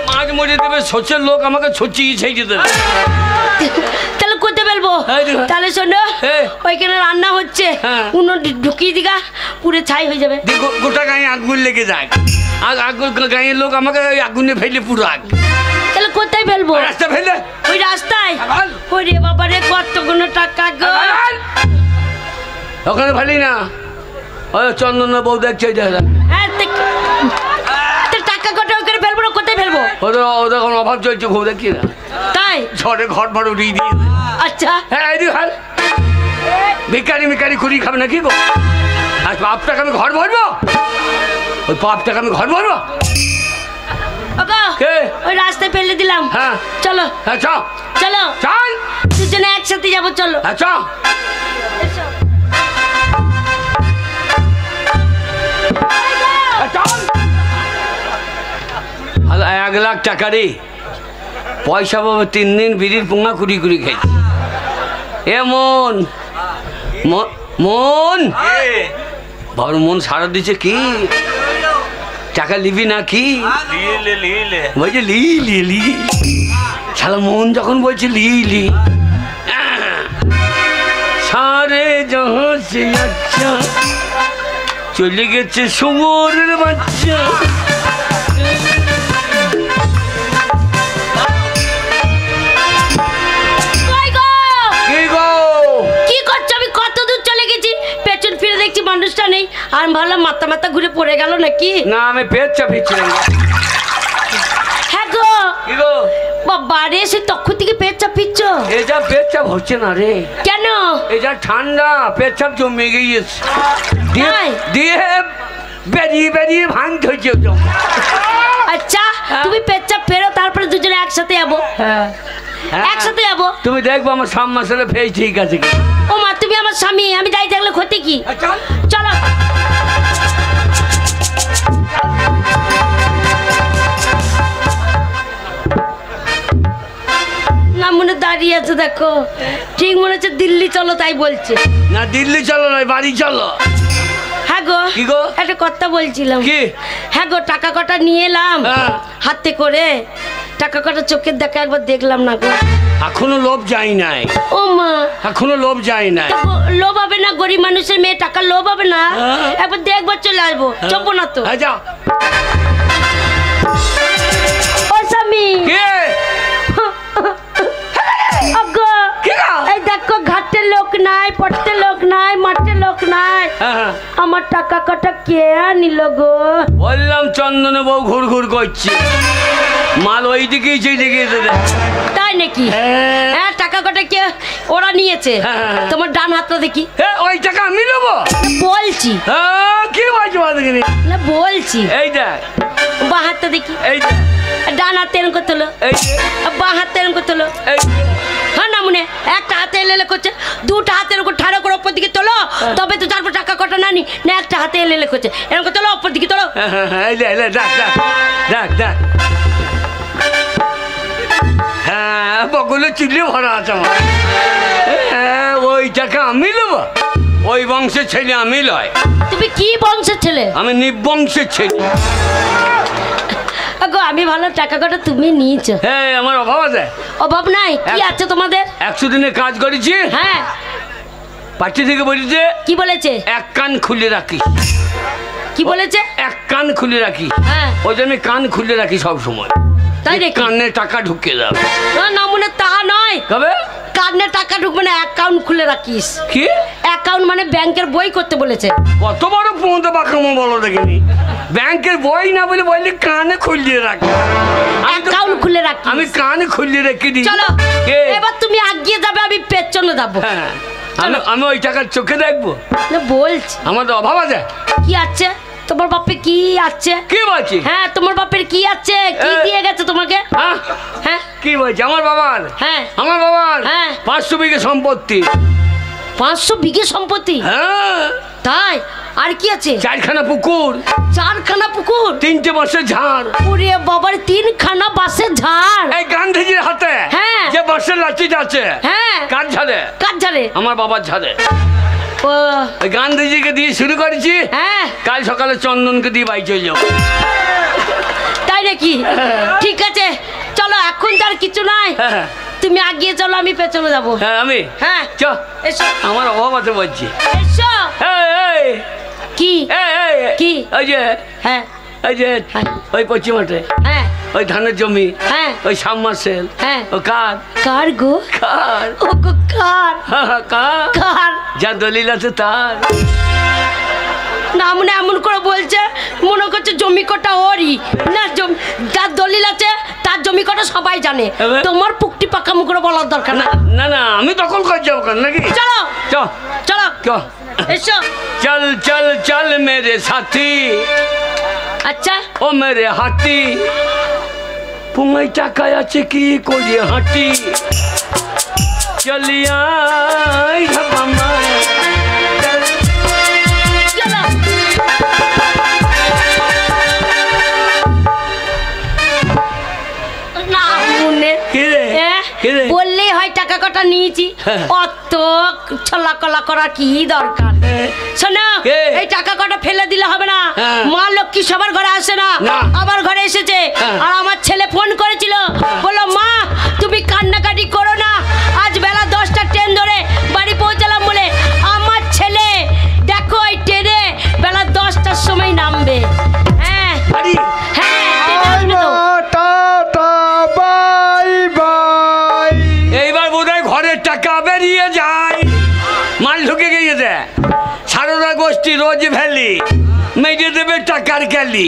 মাছ মরে দেবে, সোচের লোক আমাকে ছচিয়ে ছেড়ে দেবে। তাহলে কোথায় ফেলবো? তাহলে শোনো ওইখানে রান্না হচ্ছে, উনো ঢুকিয়ে দিগা পুরে ছাই হয়ে যাবে। গোটা গায়ে আগুন লেগে যায়, আগুন গায়ের লোক আমাকে ওই আগুনে ফেলে পুরো আগ। তাহলে কোথায় ফেলবো? রাস্তা ফেলে। ওই রাস্তায়? ওরে বাবা রে, কতগুলো টাকা গো। ওখানে ফেলি না, ওই চন্দন বউ দেখছে। হ্যাঁ টাকা কটা ওখানে ফেলবো না, কোথায় ফেলবো? ওদের কোনো অভাব চলছে, বউ দেখছি না তাই ঝড়ে ঘর ভর উড়িয়ে দিয়ে। আচ্ছা হ্যাঁ ফেল। ভিকারি মিকারি খুঁড়ি খাবে না কি গো? আর পাপ টাকা আমি ঘর ভরবো, ওই পাপ টাকা আমি ঘর ভরবো। ওই রাস্তায় ফেলে দিলাম। দিলাম। হ্যাঁ চলো হ্যাঁ চ চলো চল দুজনে একসাথে যাবো চলো। হ্যাঁ চ এসো। চল 1,00,000 টাকা রে পয়সা পাবো 3 দিন বিড়ির পোঙা কুড়ি কুড়ি খেয়েছি। এ মন মন বাবার মন সারা দিচ্ছে কি টাকা লিবি না কি বলছে লি লি লি শালা মন যখন বলছে লি লি সারে জহাঁ সে আচ্ছা চলে গেছে শুয়োরের বাচ্চা। মানুষটা নেই আর ভাবলাম মাথা মাথা ঘুরে পড়ে গেল নাকি। না আমি পেট চাপিয়েছিলাম। হ্যাঁ গো কি গো বাবা রে সে তখন থেকে পেট চাপিচ্ছ। এটা পেট চাপ হচ্ছে না রে। কেন? এটা ঠান্ডা পেট চাপ জমে গিয়েছে দিয়ে বেরিয়ে বেরিয়ে ভাঙতে হচ্ছে। আচ্ছা তুমি পেট চাপ ফেরো তারপরে দুজনে একসাথে যাবো। একসাথে যাবো। তুমি দেখবো আমার সাম মাসে ফেস ঠিক আছে কি। ও মা তুমি আমার স্বামী আমি দায়ী থাকলে ক্ষতি কি। চলো না মনে দাঁড়িয়ে আছে দেখো ঠিক মনে হচ্ছে দিল্লি চলো তাই বলছে। না দিল্লি চলো নয় বাড়ি চলো। হ্যাঁ গো কি গো একটা কথা বলছিলাম। কি? হ্যাঁ গো টাকা কটা নিয়ে এলাম হাতে করে টাকা কটা চোখের দেখা একবার দেখলাম না গো। এখনো লোভ যাই নাই। ও মা এখনো লোভ যাই নাই। লোভ হবে না গরিব মানুষের মেয়ে টাকা লোভ হবে না একবার দেখবার চলে আসবো চপো না তো। যা ও স্বামী এই দেখো ঘাটে লোক নাই পড়তে লোক নাই মাঠে লোক নাই আমার টাকা কটা কে নিল গো। বললাম চন্দনে বউ ঘুর ঘুর করছে মাল ওই দিকেই সেই দিকে তাই নাকি? হ্যাঁ টাকা কটা কে ওরা নিয়েছে তোমার ডান হাতটা দেখি। ওই টাকা আমি নেবো বলছি। কি বলছি না বলছি এই দেখ বাঁ হাতটা দেখি। এই দেখ ডান হাতে এরকম করতে হলো বাঁ হাতে এরকম করতে হলো। হ্যাঁ না মনে একটা হাতে এলে করছে দুটা হাতের উপর ঠাড়া করে ওপর দিকে তোলো তবে তো তারপর টাকা কটা না নি না একটা হাতে এলে করছে এরকম তোলো ওপর দিকে তোলো। দেখ দেখ হ্যাঁ বগুলো চিল্লি ভরা আছে আমার। হ্যাঁ ওই টাকা আমি নেবো ওই বংশের ছেলে আমি লয়। তুমি কি বংশের ছেলে? আমি নিবংশের ছেলে। গো আমি ভালো টাকা কটা তুমি নিয়েছো। হ্যাঁ আমার অভাব আছে। অভাব নাই কি আছে তোমাদের? 100 দিনে কাজ করেছি। হ্যাঁ পার্টি থেকে বলেছে কি বলেছে? এক কান খুলে রাখি। কি বলেছে? এক কান খুলে রাখি। হ্যাঁ ওই জন্য কান খুলে রাখি সব সময়। তাই রে কানে টাকা ঢুকে যাবে। না মনে তা নয় কবে কানে টাকা ঢুকবে না অ্যাকাউন্ট খুলে রাখিস। কি অ্যাকাউন্ট মানে ব্যাংকের বই করতে বলেছে। কত বড় পৌঁতে বাকামো বলো দেখিনি ব্যাংকের বই না বলে বললি কানে খুলিয়ে রাখি। অ্যাকাউন্ট খুলে রাখি আমি কানে খুলিয়ে রেখে দিই। চলো এবার তুমি আগিয়ে যাবে আমি পেছনে যাবো। হ্যাঁ আমি ওই টাকার চোখে দেখবো না বলছি আমাদের অভাব আছে। কি আছে তোমার বাপে কি আছে? কি বলছি? হ্যাঁ তোমার বাপের কি আছে কি দিয়ে গেছে তোমাকে? হ্যাঁ কি বলছি আমার বাবার? হ্যাঁ আমার বাবার হ্যাঁ 500 বিঘে সম্পত্তি। 500 বিঘে সম্পত্তি? হ্যাঁ তাই আর কি আছে? 4খানা পুকুর। 4খানা পুকুর? 3টে বাঁশের ঝাড়। ওরে বাবার 3খানা বাঁশের ঝাড়? এই গান্ধীজির হাতে হ্যাঁ যে বাঁশের লাঠিটা আছে হ্যাঁ কার ঝাড়ে? কার ঝাড়ে? আমার বাবার ঝাড়ে। ও ওই গান্ধীজিকে দিয়ে শুরু করেছি। হ্যাঁ কাল সকালে চন্দনকে দিয়ে বাড়ি চলে যাবো। তাই নাকি? ঠিক আছে চলো এখন তো আর কিছু নাই তুমি আগিয়ে চলো আমি পেছনে যাবো। হ্যাঁ আমি হ্যাঁ চ এসো আমার অভাব আছে বলছি। এসো কি কি? ওই যে হ্যাঁ ওই যে ওই পশ্চিম মাঠে হ্যাঁ ওই ধানের জমি হ্যাঁ ওই সাবমার্সেল হ্যাঁ ও কার? কার গো? কার? ও গো কার? কার? কার? যা দলিল আছে তার। না মনে এমন করে বলছে মনে করছে জমি কটা ওরই না যার দলিল আছে তার জমি কটা সবাই জানে। তোমার পুকটি পাকা মুখ করে বলার দরকার না। না না আমি দখল করে যাবো কেন নাকি? চলো চলো চলো এসো। চল চল চল মেরে সাথী আচ্ছা ও মেরে হাতি পুঙ্গাই টাকায় আছে কি করি হাঁটি চলিয়াই মামা বললেই হয় টাকা কটা নিয়েছি, অত ছলা কলা করা কি দরকার? শোনো, এই টাকা কটা ফেলে দিলে হবে না। মা লক্ষ্মী সবার ঘরে আসে না, আমার ঘরে এসেছে। আর আমার ছেলে ফোন করেছিল, বললো মা তুমি কান্নাকাটি করো না, আজ বেলা 10টা ট্রেন ধরে বাড়ি পৌঁছালাম বলে। আমার ছেলে দেখো এই ট্রেনে বেলা 10টার সময় নামবে। হ্যাঁ হ্যাঁ, এইবার বোধহয় ঘরের টাকা বেরিয়ে যায়, মাল ঢুকে গিয়েছে। সারদা গোষ্ঠী রোজ ভ্যালি মেজে দেবে টাকার ক্যালি।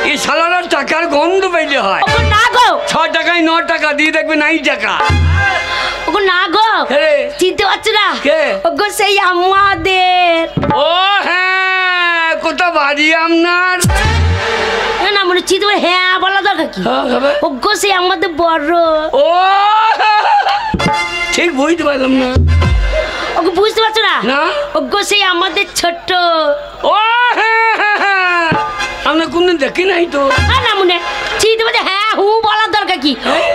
এই সালারা টাকার গন্ধ পেলে হয়। 6 টাকায় 9 টাকা দিয়ে দেখবে 9 টাকা। ওগো না গো, চিনতে পারছো না? ওগো সেই আমাদের। ও হ্যাঁ, কোথা বাড়ি আপনার? না মনে চিনতে পারে। হ্যাঁ বলা দরকার কি? ওগো সেই আমাদের বড়। ও ঠিক বুঝতে পারলাম না। ওগো বুঝতে পারছো না? না। ওগো সেই আমাদের ছোট। ও হ্যাঁ, আমরা কোনদিন দেখি নাই তো। না মনে চিনতে পারছো? হ্যাঁ হু বলা দরকার কি?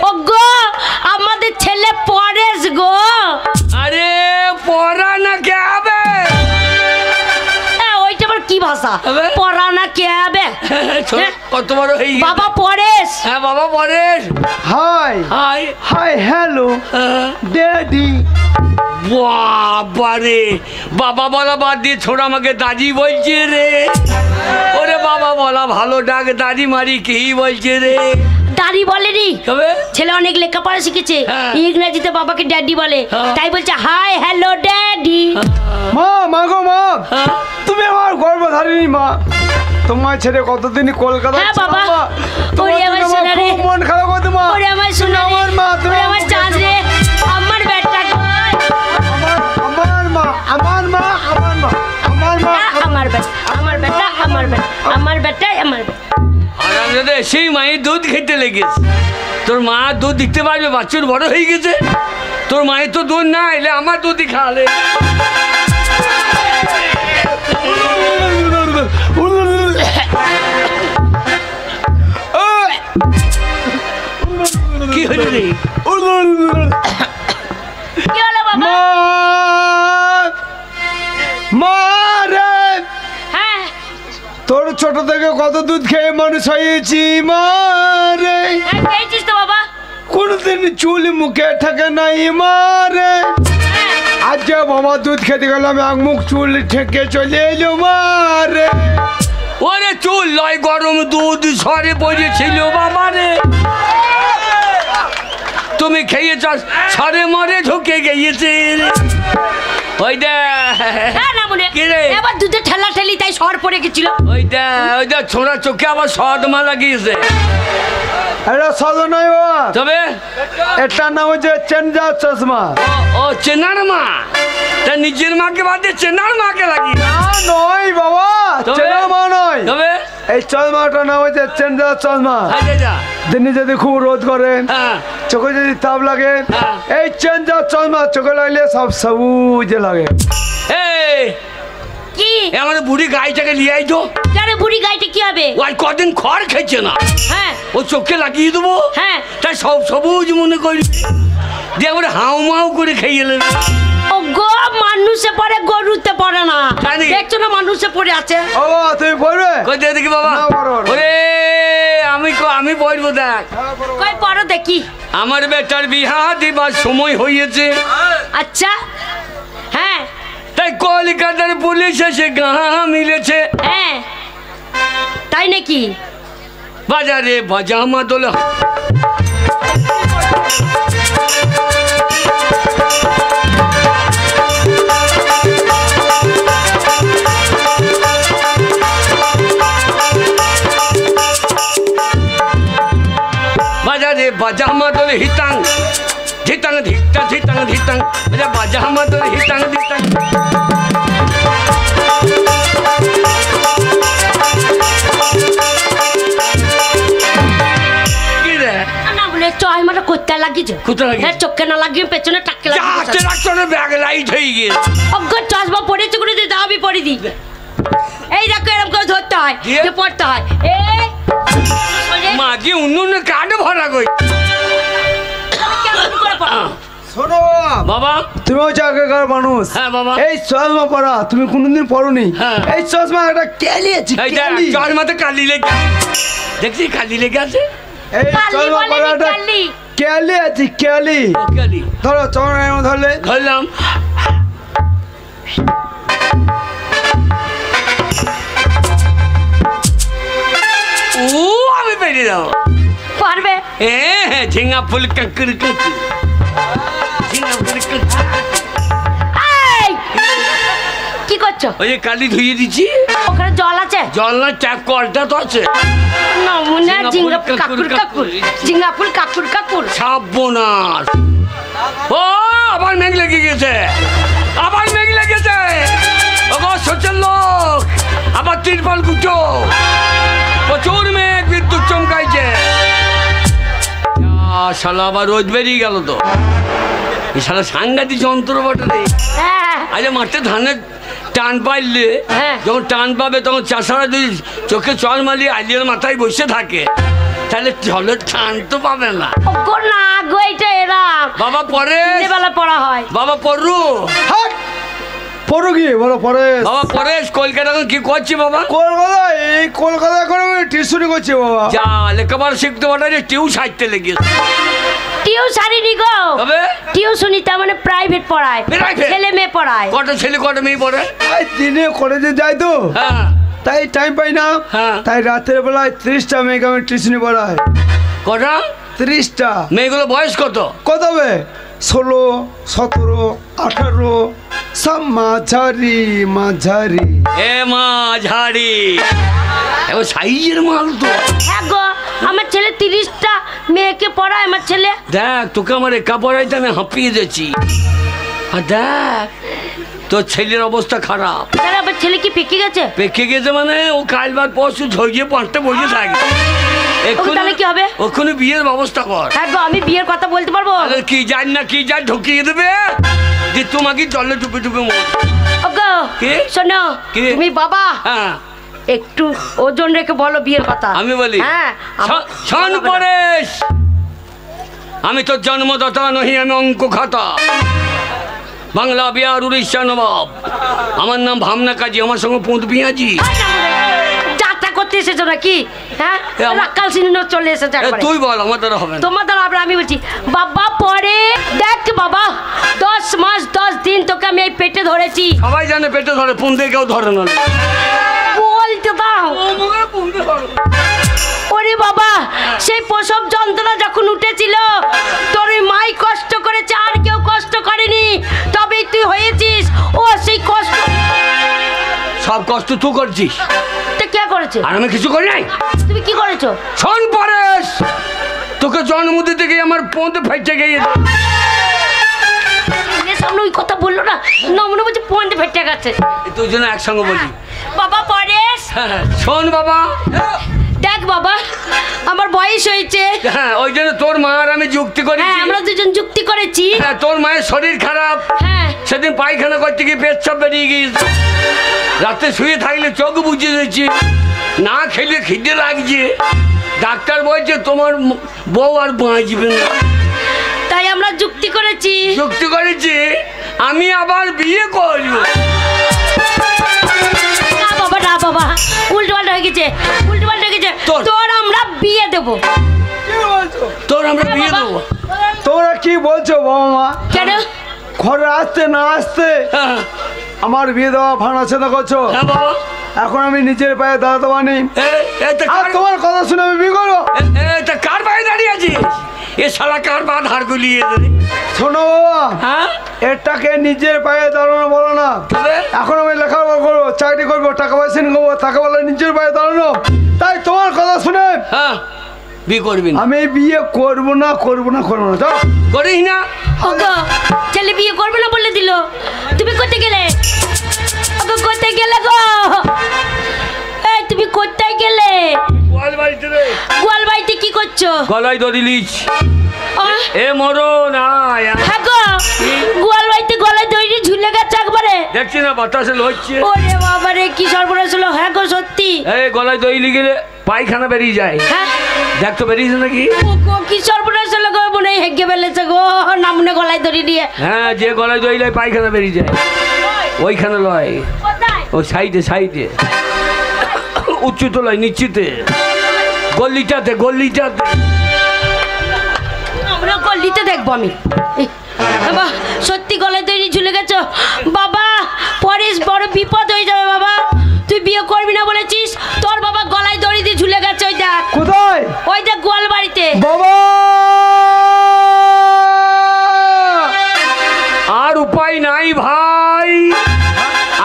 ওগো আমাদের ছেলে পরেশ গো। আরে পড়া না কে হবে? ওইটা আবার কি ভাষা? পড়া না কে হবে? কত বড় হয়ে গেছে বাবা পরেশ। হ্যাঁ বাবা Paresh. High high hi hello daddy. বাবারে, বাবা বলা বাদ দিয়ে ছোট আমাকে দাদি বলছে রে। ওরে বাবা বলা ভালো, ডাক দাদি মারি কি বলছে রে? দাদি বলেনি, ছেলে অনেক লেখাপড়া শিখেছে, ইংরেজিতে বাবাকে ড্যাডি বলে, তাই বলছে হাই হ্যালো ড্যাডি। মা মা গো মা, তুমি আমার গর্ভধারিণী মা। তোমার ছেলে কতদিন কলকাতা। হ্যাঁ বাবা, ওরে আমার সোনা রে, মন খারাপ করতে মা। ওরে আমার সোনা রে, আমার মা, তুমি আমার চাঁদ রে, আমার বেটা গো। আমার মা আমার মা আমার মা আমার মা আমার বেটা আমার বেটা আমার বেটা আমার বেটা আমার বেটা। আর সেই মায়ের দুধ খেতে লেগেছে। তোর মা দুধ দিতে পারবে? বাচ্চার বড় হয়ে গেছে। তোর মায়ের তো দুধ না এলে আমার দুধই খাওয়ালে। কি হলো রে? কি হলো বাবা? মা রে, হ্যাঁ তোর ছোট থেকে কত দুধ খেয়ে মানুষ হয়েছি মা রে। হ্যাঁ খেয়েছিস তো বাবা। কোনদিন চুল মুখে থাকে নাই মা রে। আজ যে বাবা দুধ খেতে গেলাম, এক মুখ চুল ঠেকে চলে এলো মা রে। ওরে চুল লয়, গরম দুধ সরে পড়েছিল বাবা রে। তুমি খেয়েছ, সরে মরে ঢুকে গিয়েছে। ওইটা না মনে এবার দুধে ঠেলা ঠেলি তাই সর পড়ে গেছিল। ওইটা ওইটা ছোড়া চোখে আবার সদমা লাগিয়েছে। এটা সাদা নয় বাবা, তবে এটার নাম হচ্ছে চেঞ্জার চশমা। ও চেনার মা, তা নিজের মাকে বাদ দিয়ে চেনার মাকে লাগি? না নয় বাবা, চেনা মা নয়। তবে এই চশমাটার নাম হচ্ছে চেঞ্জার চশমা। দিনে যদি খুব রোদ করে, চোখে যদি তাপ লাগে, এই চেঞ্জার চশমা চোখে লাগলে সব সবুজ লাগে। কি আমাদের বুড়ি গাইটাকে নিয়ে আইতো। জানে বুড়ি গাইতে কি হবে? ওই কদিন খড় খাইছে না, হ্যাঁ ও চোখে লাগিয়ে দেবো। হ্যাঁ তাই সব সবুজ মনে করি দিয়ে আমরা হাউ মাউ করে খাইয়ে নেবে। ও গো, মানুষে পড়ে গরুতে পড়ে না, দেখছো না মানুষে পড়ে আছে। ও তুমি পড়বে? কই দে দেখি বাবা। ওরে আমি পড়বো, দেখ কই পড়ো দেখি। আমার বেটার বিহা দিবার সময় হয়েছে। আচ্ছা হ্যাঁ, তাই কলকাতার পুলিশ এসে গাঁ মিলেছে। হ্যাঁ তাই নাকি? বাজারে বাজামা দোলা বাজারে বাজামা দোলে হিতাং ধিতাং ধিতা ধিতাং ধিতাং বাজামা দোলে হিতাং ধিতাং। কি রে? চশমাটা কোথায় লাগিয়েছো? কোথায় লাগিয়েছি? হ্যাঁ, চোখে না লাগিয়ে পেছনে টাককে লাগিয়েছো। ডাক্তারের ব্যাগ লাইট হয়ে গিয়ে অজ্ঞ চশমা পড়েছে করে দিতে আমি পরে দিই। এই দেখো এরকম করে ধরতে হয়, যে পড়তে হয়। এই মাঝে অন্য কার্ডে ভরা গই। কেমন করে পড়ো? শোনো বাবা, তুমি হচ্ছে আগেকার মানুষ। হ্যাঁ বাবা। এই চশমা পরা তুমি কোনোদিন পরোনি। হ্যাঁ। এই চশমা একটা ক্যালি আছে, এই দেখ, ক্যালি। চশমাতে কালি লেগে দেখছি, কালি লেগে আছে। এই কালি চশমা বলে পরাটা কালি। ক্যালি আছে, ক্যালি। কালি ধরো চশমা এমন ধরলে ধরলাম। ও আমি পেরে যাবো। পারবে? হ্যাঁ, ঝিঙ্গা ফুল কাকুর কাকুর, ঝিঙ্গা ফুল কাকুর। এই কি করছো? ওই যে কালি ধুয়ে দিচ্ছি। ওখানে জল আছে? জল না, ট্যাপ কলটা তো আছে। না মনে হয় ঝিঙ্গা জিঙ্গা ফুল কাকুর কাকুর কাকুর, কাকুর। জিঙ্গা ফুল কাকুর কাকুর। সাবনাস। ও আবার মেঘ লেগে গেছে, আবার মেঘ লেগেছে। ওগো সচের লোক, আবার তিরপাল কুচো, প্রচুর মেঘ, বিদ্যুৎ চমকাইছে। শালা আবার রোদ বেরিয়ে গেল তো। এই শালা সাংঘাতিক যন্ত্র বটে রে। হ্যাঁ আরে মাঠে ধানের টান পাইলে, হ্যাঁ। যখন টান পাবে তখন চাষারা যদি চোখে চল মালিয়ে আলিয়ার মাথায় বসে থাকে, তাহলে জলের টান তো পাবে না। ওগো না গো, এটা এরা বাবা পরে, বেলা পড়া হয়। বাবা পড়রু, হাট পড়ো গিয়ে বলো পরে। বাবা পরেশ কলকাতা এখন কি করছি বাবা? কলকাতা, এই কলকাতা করে টিউশনি করছি বাবা। যা লেখাপড়া শিখতে পারে, টিউ সাইতে লেগেছে। টিউশনি গো, তবে টিউশনি তার মানে প্রাইভেট পড়ায়, Private? ছেলে মেয়ে পড়ায়। কটা ছেলে কটা মেয়ে পড়ে? এই দিনে কলেজে যাই তো, হ্যাঁ তাই টাইম পাই না। হ্যাঁ। তাই রাতের বেলায় 30টা মেয়েকে আমি টিউশনি পড়াই। কটা 30টা। মেয়েগুলো বয়স কত? কত হবে? 16, 17, 18, সব মাঝারি মাঝারি। এ মা ঝাড়ি, এবার সাইজের মাল তো। হ্যাঁ গো, আমার ছেলে 30টা মেয়েকে পড়ায়। আমার ছেলে দেখ, তোকে আমার একা পড়াইতে আমি হাঁপিয়ে যাচ্ছি। আর দেখ তোর ছেলের অবস্থা খারাপ। তাহলে আমার ছেলে কি পেকে গেছে? পেকে গেছে মানে ও কাল বাদ পরশু ঝরিয়ে 5টা বসে থাকে। তাহলে কি হবে? ওখানে বিয়ের ব্যবস্থা কর। হ্যাঁ গো, আমি বিয়ের কথা বলতে পারবো? আরে কি জান না কি জান ঢুকিয়ে দেবে যে তোমাকে জলে ডুবে ডুবে মর। ওগো কি? শোনো, কি? তুমি বাবা হ্যাঁ একটু ওজন রেখে বলো বিয়ের কথা। আমি বলি, হ্যাঁ শোন পরেশ, আমি তোর জন্মদাতা নহি, আমি অঙ্ক খাতা। বাংলা বিহার উড়িষ্যা নবাব। আমার নাম ভাবনা কাজী, আমার সঙ্গে পুঁত পিঁয়াজি। যাত্রা করতে এসেছো নাকি? হ্যাঁ, এ আমার- রাক্কাল সিনেমা চলে এসেছে এ, একবারে। তুই বল, আমার দ্বারা হবে না। তোমার দ্বারা আবার আমি বলছি বাবা পরে দেখ বাবা, 10 মাস 10 দিন তোকে আমি এই পেটে ধরেছি। সবাই জানে পেটে ধরে, পুঁতে কেউ ধরে না। বলতে দাও। ওরে বাবা, সেই প্রসব যন্ত্রণা যখন উঠেছিল তোর ওই মাই কষ্ট করেছে, আর কেউ কষ্ট করেনি, তবেই তুই হয়েছিস। ও সেই কষ্ট সব কষ্ট তুই করছিস, তো কে করেছে? আর আমি কিছু করি নাই। তুমি কি করেছো? শোন পরেশ, তোকে জন্ম দিতে গিয়ে আমার পোঁতে ফেটে গিয়েছে। এর সামনে ওই কথা বললো না, না মনে বলছে পয়েন্টে ফেটে গেছে। তুই যেন একসঙ্গে বলি। বাবা পরেশ, শোন বাবা, দেখ বাবা আমার বয়স হয়েছে। হ্যাঁ ওই জন্য তোর মা আর আমি যুক্তি হ্যাঁ, করেছি। আমরা দুজন যুক্তি করেছি। হ্যাঁ, তোর মায়ের শরীর খারাপ, হ্যাঁ সেদিন পায়খানা করতে গিয়ে পেচ্ছাপ বেরিয়ে গিয়েছে। রাতে শুয়ে থাকলে চোখ বুঝে দিয়েছি, না খেলে খিদে লাগছে। ডাক্তার বলছে তোমার বউ আর বাঁচবে না। তাই আমরা যুক্তি করেছি। যুক্তি করেছি আমি আবার বিয়ে করব। না বাবা, না বাবা, উল্টো পাল্টা হয়ে গেছে, উল্টো পাল্টা হয়ে গেছে। তোর- তোর আমরা বিয়ে দেবো। কি বলছো? তোর আমরা হ্যাঁ, বিয়ে বাবা। দেবো। তোমরা কি বলছো বাবা মা? কেন? ঘরে আসতে না আসতে হ্যাঁ আমার বিয়ে দেওয়া ভাড়া চেতা করছো। হ্যাঁ বাবা, এখন আমি নিজের পায়ে দাঁড়াতে পারি। এটা আর কার- তোমার কথা শুনে আমি বিয়ে করবো? এটা কার পায়ে দাঁড়িয়ে আছিস? এ শালা কার পা ধার গুলিয়ে দেবে? শোনো বাবা, হ্যাঁ এটাকে নিজের পায়ে দাঁড়ানো বলো না। তবে এখন আমি লেখাপড়া করবো, চাকরি করবো, টাকা পয়সা ইনকাম করবো, তাকে বলে নিজের পায়ে দাঁড়ানো। তাই তোমার কথা শুনে হ্যাঁ বিয়ে করবি না? আমি বিয়ে করবো না, করবো না, করবো না। যাও। করিস না? ওগো ছেলে বিয়ে করবে না বলে দিল। তুমি কোথায় গেলে? ওগো কোথায় গেলে গো? এই তুমি তুমি কোথায় গেলে? গোয়াল বাড়িতে কি করছো? গলায় দড়ি লিচ আহ, এ মরণ আয় হ্যাঁ গো, গোয়াল বাড়িতে গলায় দড়ি ঝুলে গেছে একবারে। দেখছি না বাতাসে লড়ছে। ওরে বাবা রে, কি সর্বনাশ হলো! হ্যাঁ গো সত্যি। এই গলায় দড়ি গেলে পায়খানা বেরিয়ে যায়। হ্যাঁ দেখ তো বেরিয়েছে নাকি? ও গো, কি সর্বনাশ হলো গো, মনে হয় হেগে ফেলেছে গো নামনে গলায় দড়ি দিয়ে। হ্যাঁ, যে গলায় দড়ি লয় পায়খানা বেরিয়ে যায় ওইখানে লয়, কোথায়? ও সাইডে সাইডে উচ্চত লয় নিশ্চিতে গল্লিটাতে গল্লিটাতে। আমরা গলিতে দেখবো আমি। বাবা সত্যি গলায় দড়ি ঝুলে গেছো বাবা, পরে বড় বিপদ হয়ে যাবে বাবা। তুই বিয়ে করবি না বলেছিস, তোর বাবা গলায় দড়ি দিয়ে ঝুলে গেছে। ওই দেখ, কোথায়? ওই দেখ গোয়াল বাড়িতে। বাবা আর উপায় নাই ভাই,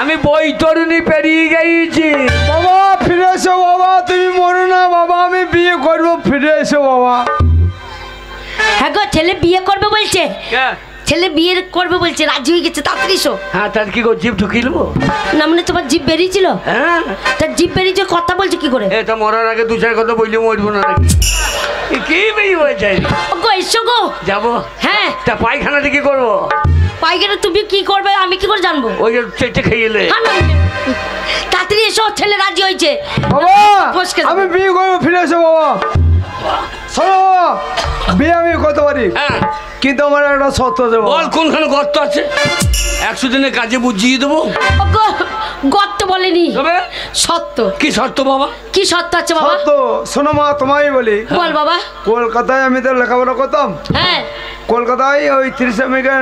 আমি বৈতরণী পেরিয়ে গেছি। বাবা ফিরে এসো বাবা, তুমি মরো না বাবা, আমি বিয়ে করবো, ফিরে এসো বাবা। হ্যাঁ গো, ছেলে বিয়ে করবে বলছে, কে? ছেলে বিয়ে করবে বলছে, রাজি হয়ে গেছে, তাড়াতাড়ি এসো। হ্যাঁ, তার কি করে জিভ ঢুকিয়ে নেবো? না মানে তোমার জিভ বেরিয়েছিল? হ্যাঁ, তার জিভ বেরিয়েছে, কথা বলছে কি করে? এটা মরার আগে দু চার কথা বললে মরবো না নাকি? এ কি বেরিয়ে হয়েছে? ও গো এসো গো। যাবো। হ্যাঁ, তা পায়খানাটা কি করবো? পাইকারে তুমি কি করবে আমি কি করে জানবো? ওই যে চেটে খেয়ে এলে। হ্যাঁ, না, তাড়াতাড়ি এসো, ছেলে রাজি হয়েছে। বাবা ফসকে যাবে। আমি বিয়ে করবো, ফিরে এসো বাবা। শোনো বাবা, বিয়ে আমি করতে পারি, হ্যাঁ, কিন্তু আমার একটা শর্ত আছে বাবা। বল কোনখানে গর্ত আছে? 100 দিনের কাজে বুঝিয়ে দেবো। ও গো, গর্ত বলেনি, তবে সত্য। কি শর্ত বাবা? কি সত্য আছে বাবা? শর্ত শোনো মা, তোমায় বলি। বল বাবা। কলকাতায় আমি তো লেখাপড়া করতাম, হ্যাঁ কলকাতায় ওই 30 মেয়েকে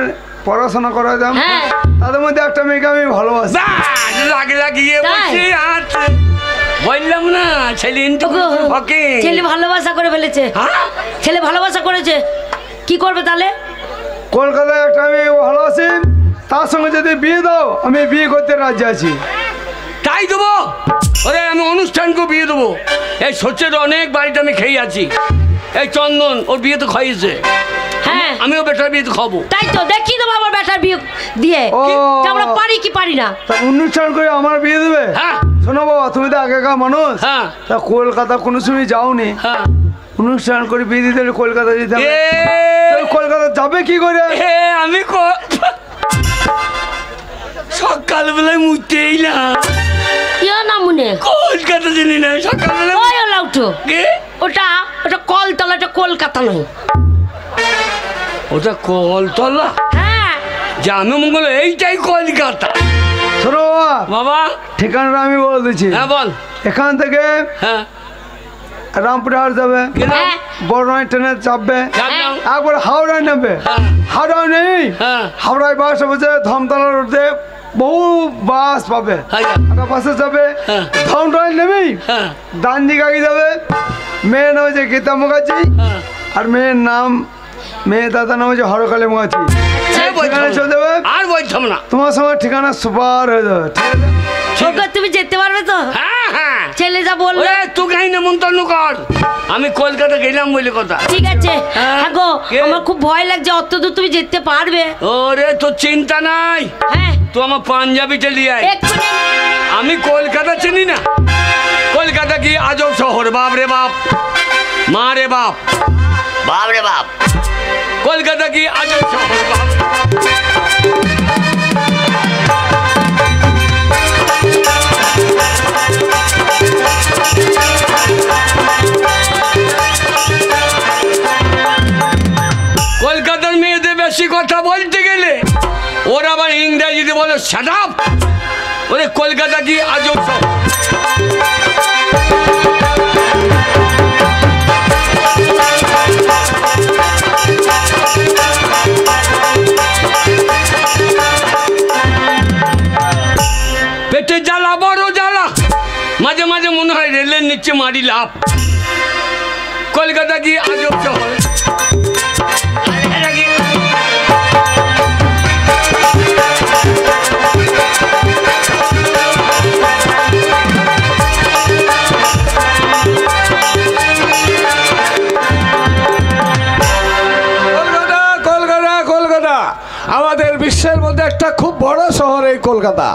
পড়াশোনা করাতাম, হ্যাঁ। তাদের মধ্যে একটা মেয়েকে আমি ভালোবাসি। বাস, লাগে লাগিয়ে তাই? বসে আছে। বললাম না ছেলে ইন্টু ওগো, ফকে। ছেলে ভালোবাসা করে ফেলেছে। হ্যাঁ? ছেলে ভালোবাসা করেছে, কি করবে তাহলে? কলকাতায় একটা মেয়ে ভালোবাসি, তার সঙ্গে যদি বিয়ে দাও আমি বিয়ে করতে রাজি আছি। তাই দেবো? ওরে আমি অনুষ্ঠানকে বিয়ে দেবো। এই সচ্ছের অনেক বাড়িতে আমি খেয়ে আছি। এই চন্দন ওর বিয়ে তো খাইয়েছে, হ্যাঁ আমিও বেটার বিয়ে তো খাবো। তাই তো, দেখি তো আমার বেটার বিয়ে দিয়ে ও। যে আমরা পারি কি পারি না। তা অনুষ্ঠান করে আমার বিয়ে দেবে? হ্যাঁ শোনো বাবা, তুমি তো আগেকার মানুষ, হ্যাঁ তা কলকাতা কোনো সময় যাওনি, হ্যাঁ। অনুষ্ঠান করে বিয়ে দিতে হলে কলকাতা যেতে হবে। এ, তাহলে কলকাতা যাবে কি করে? এ, আমি সকালবেলায় মুতে এলাম, ইয়া না মনে কলকাতা জানি না সকালবেলা। ওই ওলা উঠো, ওটা ওটা কলতলা, ওটা কলকাতা নয়। ওটা কলতলা, হ্যাঁ জানো মঙ্গল এইটাই কলকাতা। শোনো বাবা, বাবা ঠিকানাটা আমি বলে দিচ্ছি। হ্যাঁ বল। এখান থেকে হ্যাঁ রামপুরহাট যাবে, গেলাম। হ্যাঁ বড়নাই ট্রেনে চাপবে, জানলাম। একবার হাওড়ায় নেবে। হ্যাঁ। হাওড়ায় নেই, হ্যাঁ। হাওড়ায় বাস বসে ধমতলা রোডে বহু বাস পাবে, হ্যাঁ। একটা বাসে যাবে, হ্যাঁ। ধমতলায় নেমেই হ্যাঁ। ডান দিকে আগে যাবে, মেয়ের নাম হচ্ছে গীতা মুখার্জি, হ্যাঁ। আর মেয়ের দাদার নাম হচ্ছে হরকালী মুখার্জি। সে বলতাম ঠিকানা না। চলে যাবে, আর বলতাম না। তোমার সঙ্গে ঠিকানা সুপার হয়ে যাবে, ঠিক আছে? ওগো, তুমি যেতে পারবে তো? হ্যাঁ হ্যাঁ। ছেলে যা বললো ওরে তুই গাই নেমন্তন্ন কর, আমি কলকাতা গেলাম বলে কথা। ঠিক আছে। হ্যাঁ। হ্যাঁ গো, কে? আমার খুব ভয় লাগছে, অত দূর তুমি যেতে পারবে? ওরে তোর চিন্তা নাই, হ্যাঁ তুই আমার পাঞ্জাবিটা নিয়ে আয়। এক্ষুনি। আমি কলকাতা চিনি না, কলকাতা কি আজব শহর, বাপ রে বাপ, মা রে বাপ, বাপ রে বাপ, কলকাতা কি আজব শহর, বাপ রে বাপ। কলকাতার মেয়েদের বেশি কথা বলতে গেলে ওরা আবার ইংরেজিতে বলে শাট আপ। ওরে কলকাতা কি আজব শহর। পেটে জ্বালা, বড় জ্বালা, মাঝে মাঝে মনে হয় রেলের নিচে মারি লাভ। কলকাতা কি আজব শহর। কলকাতা কলকাতা কলকাতা আমাদের বিশ্বের মধ্যে একটা খুব বড় শহর এই কলকাতা।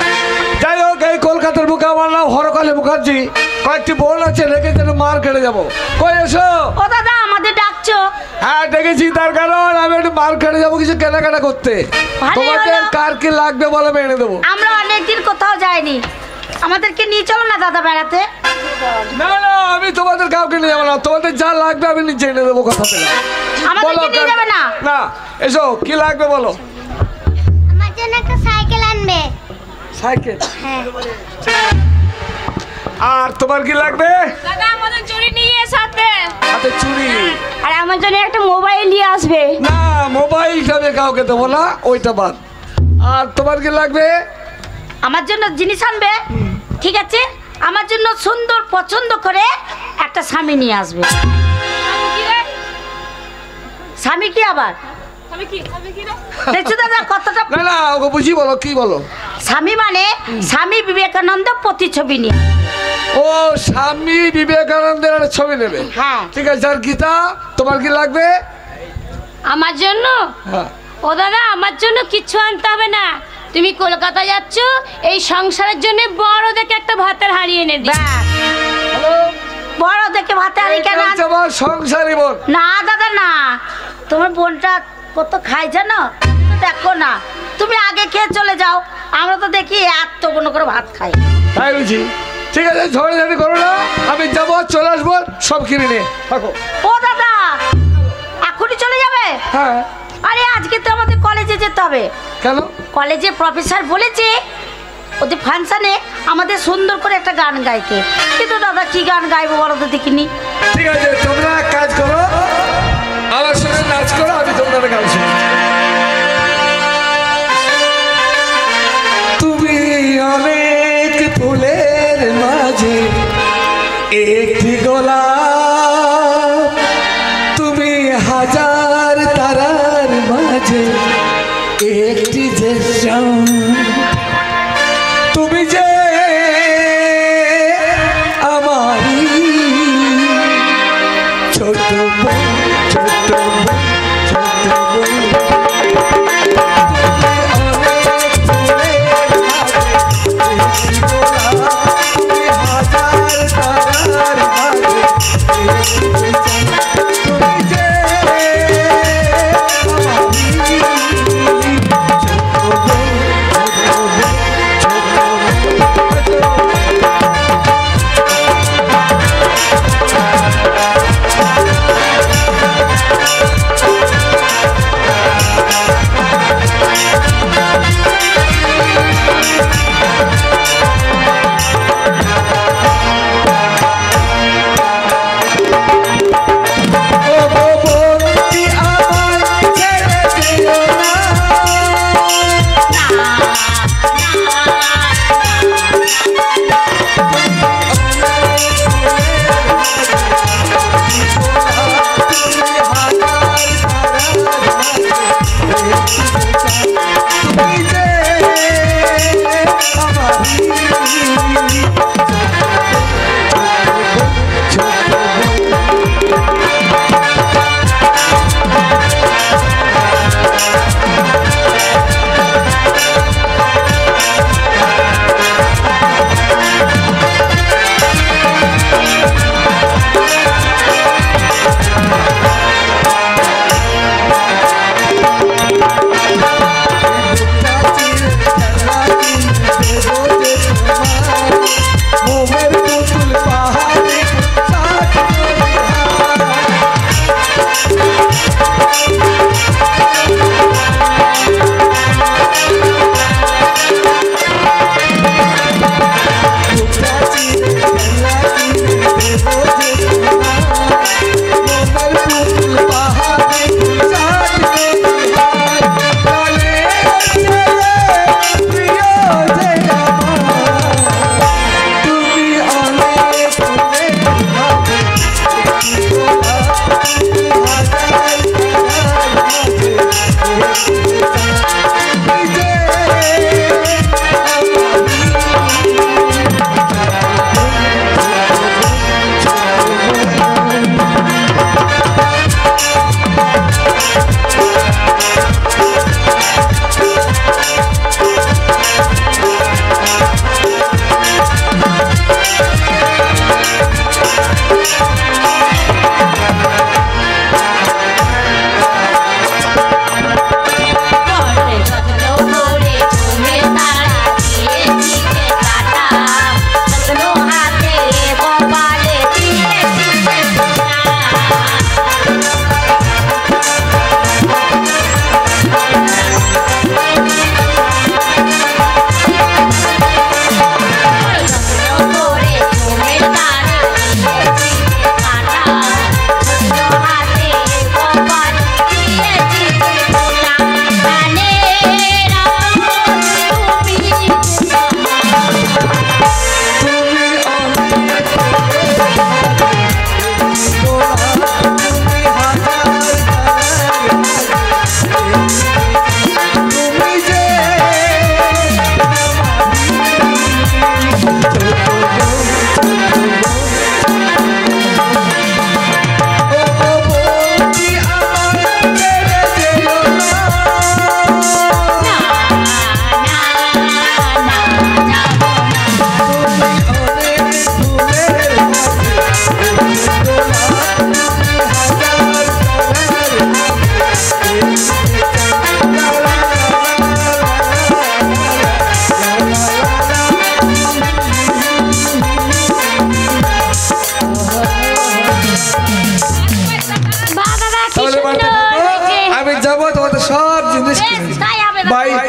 যাই হোক, এই কলকাতার বুকে আমার নাম হরকালী মুখার্জি। কয়েকটি বোন আছে, রেখে যেন মার কেটে যাবো। কই এসো। ও দাদা আমাদের ডাকছো? হ্যাঁ ডেকেছি, তার কারণ আমি একটু মার কেটে যাবো কিছু কেনাকাটা করতে। ভালোই তোমাদের হলো। কার কি লাগবে বলো, আমি এনে দেবো। আমরা অনেকদিন কোথাও যাইনি, আমাদেরকে নিয়ে চলো না দাদা বেড়াতে। না না, আমি তোমাদের কাউকে নিয়ে যাবো না, তোমাদের যা লাগবে আমি নিজে এনে দেবো, কথা পেলাম। আমাদেরকে নিয়ে যাবে না? না, এসো কি লাগবে বলো। আমার জন্য একটা সাইকেল আনবে। সাইকেল? হ্যাঁ। আর তোমার কি লাগবে? দাদা আমাদের চুড়ি নিয়ে সাথে। হাতে চুড়ি? আর আমার জন্য একটা মোবাইল নিয়ে আসবে। না, মোবাইলটা আমি কাউকে দেবো না, ওইটা বাদ। আর তোমার কি লাগবে? আমার জন্য জিনিস আনবে, ঠিক আছে। আমার জন্য সুন্দর পছন্দ করে একটা স্বামী নিয়ে আসবে। স্বামী কি আবার? দেখছো দাদা কতটা? না না, ওকে বুঝি বলো, কি বলো? স্বামী মানে স্বামী বিবেকানন্দ প্রতিছবি নিয়ে। ও স্বামী বিবেকানন্দের একটা ছবি নেবে? হ্যাঁ। ঠিক আছে। আর গীতা তোমার কি লাগবে? আমার জন্য? হ্যাঁ। ও দাদা আমার জন্য কিছু আনতে হবে না, তুমি কলকাতা যাচ্ছ, এই সংসারের জন্য বড় দেখে একটা ভাতের হাঁড়ি এনে দিই। হ্যালো, বড় দেখে ভাতের হাঁড়ি কেন? এটা হচ্ছে আমার সংসারী বোন। না দাদা না, তোমার বোনটা কত খায় জানো? দেখো না, তুমি আগে খেয়ে চলে যাও, আমরা তো দেখি এত কোনো করে ভাত খাই। তাই বুঝি? ঠিক আছে, ঝড়ঝাড়ি করো না, আমি যাবো, চলে আসবো, সব কিনে নিয়ে থাকো। ও দাদা এখনই চলে যাবে? হ্যাঁ। আরে আজকে তো আমাদের কলেজে যেতে হবে। কেন? কলেজে প্রফেসর বলেছে ওদের ফাংশনে আমাদের সুন্দর করে একটা গান গাইতে, কিন্তু দাদা কি গান গাইবো বলো তো দেখিনি। ঠিক আছে, তোমরা এক কাজ করো, আমার সঙ্গে নাচ করো, আমি তোমাদের গান শুনি। তুমি অনেক ফুলের মাঝে একটি গোলাপ, তুমি হাজার তারার মাঝে একটি যে চাঁদ, তুমি যে আমারই ছোট বোন, ছোট বোন, ছোট বোন।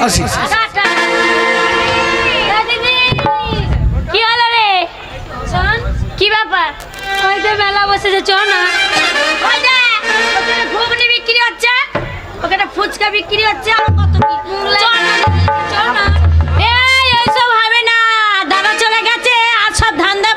আসি টাটা। দিদি কি হলো রে? শোন কি ব্যাপার? ওই যে মেলা বসেছে, চ না। ওই যে ওখানে ঘুগনি বিক্রি হচ্ছে, ওখানে ফুচকা বিক্রি হচ্ছে, আর কত কি। চ না দিদি, চ না। এই এইসব হবে না, দাদা চলে গেছে আর সব ধান্দা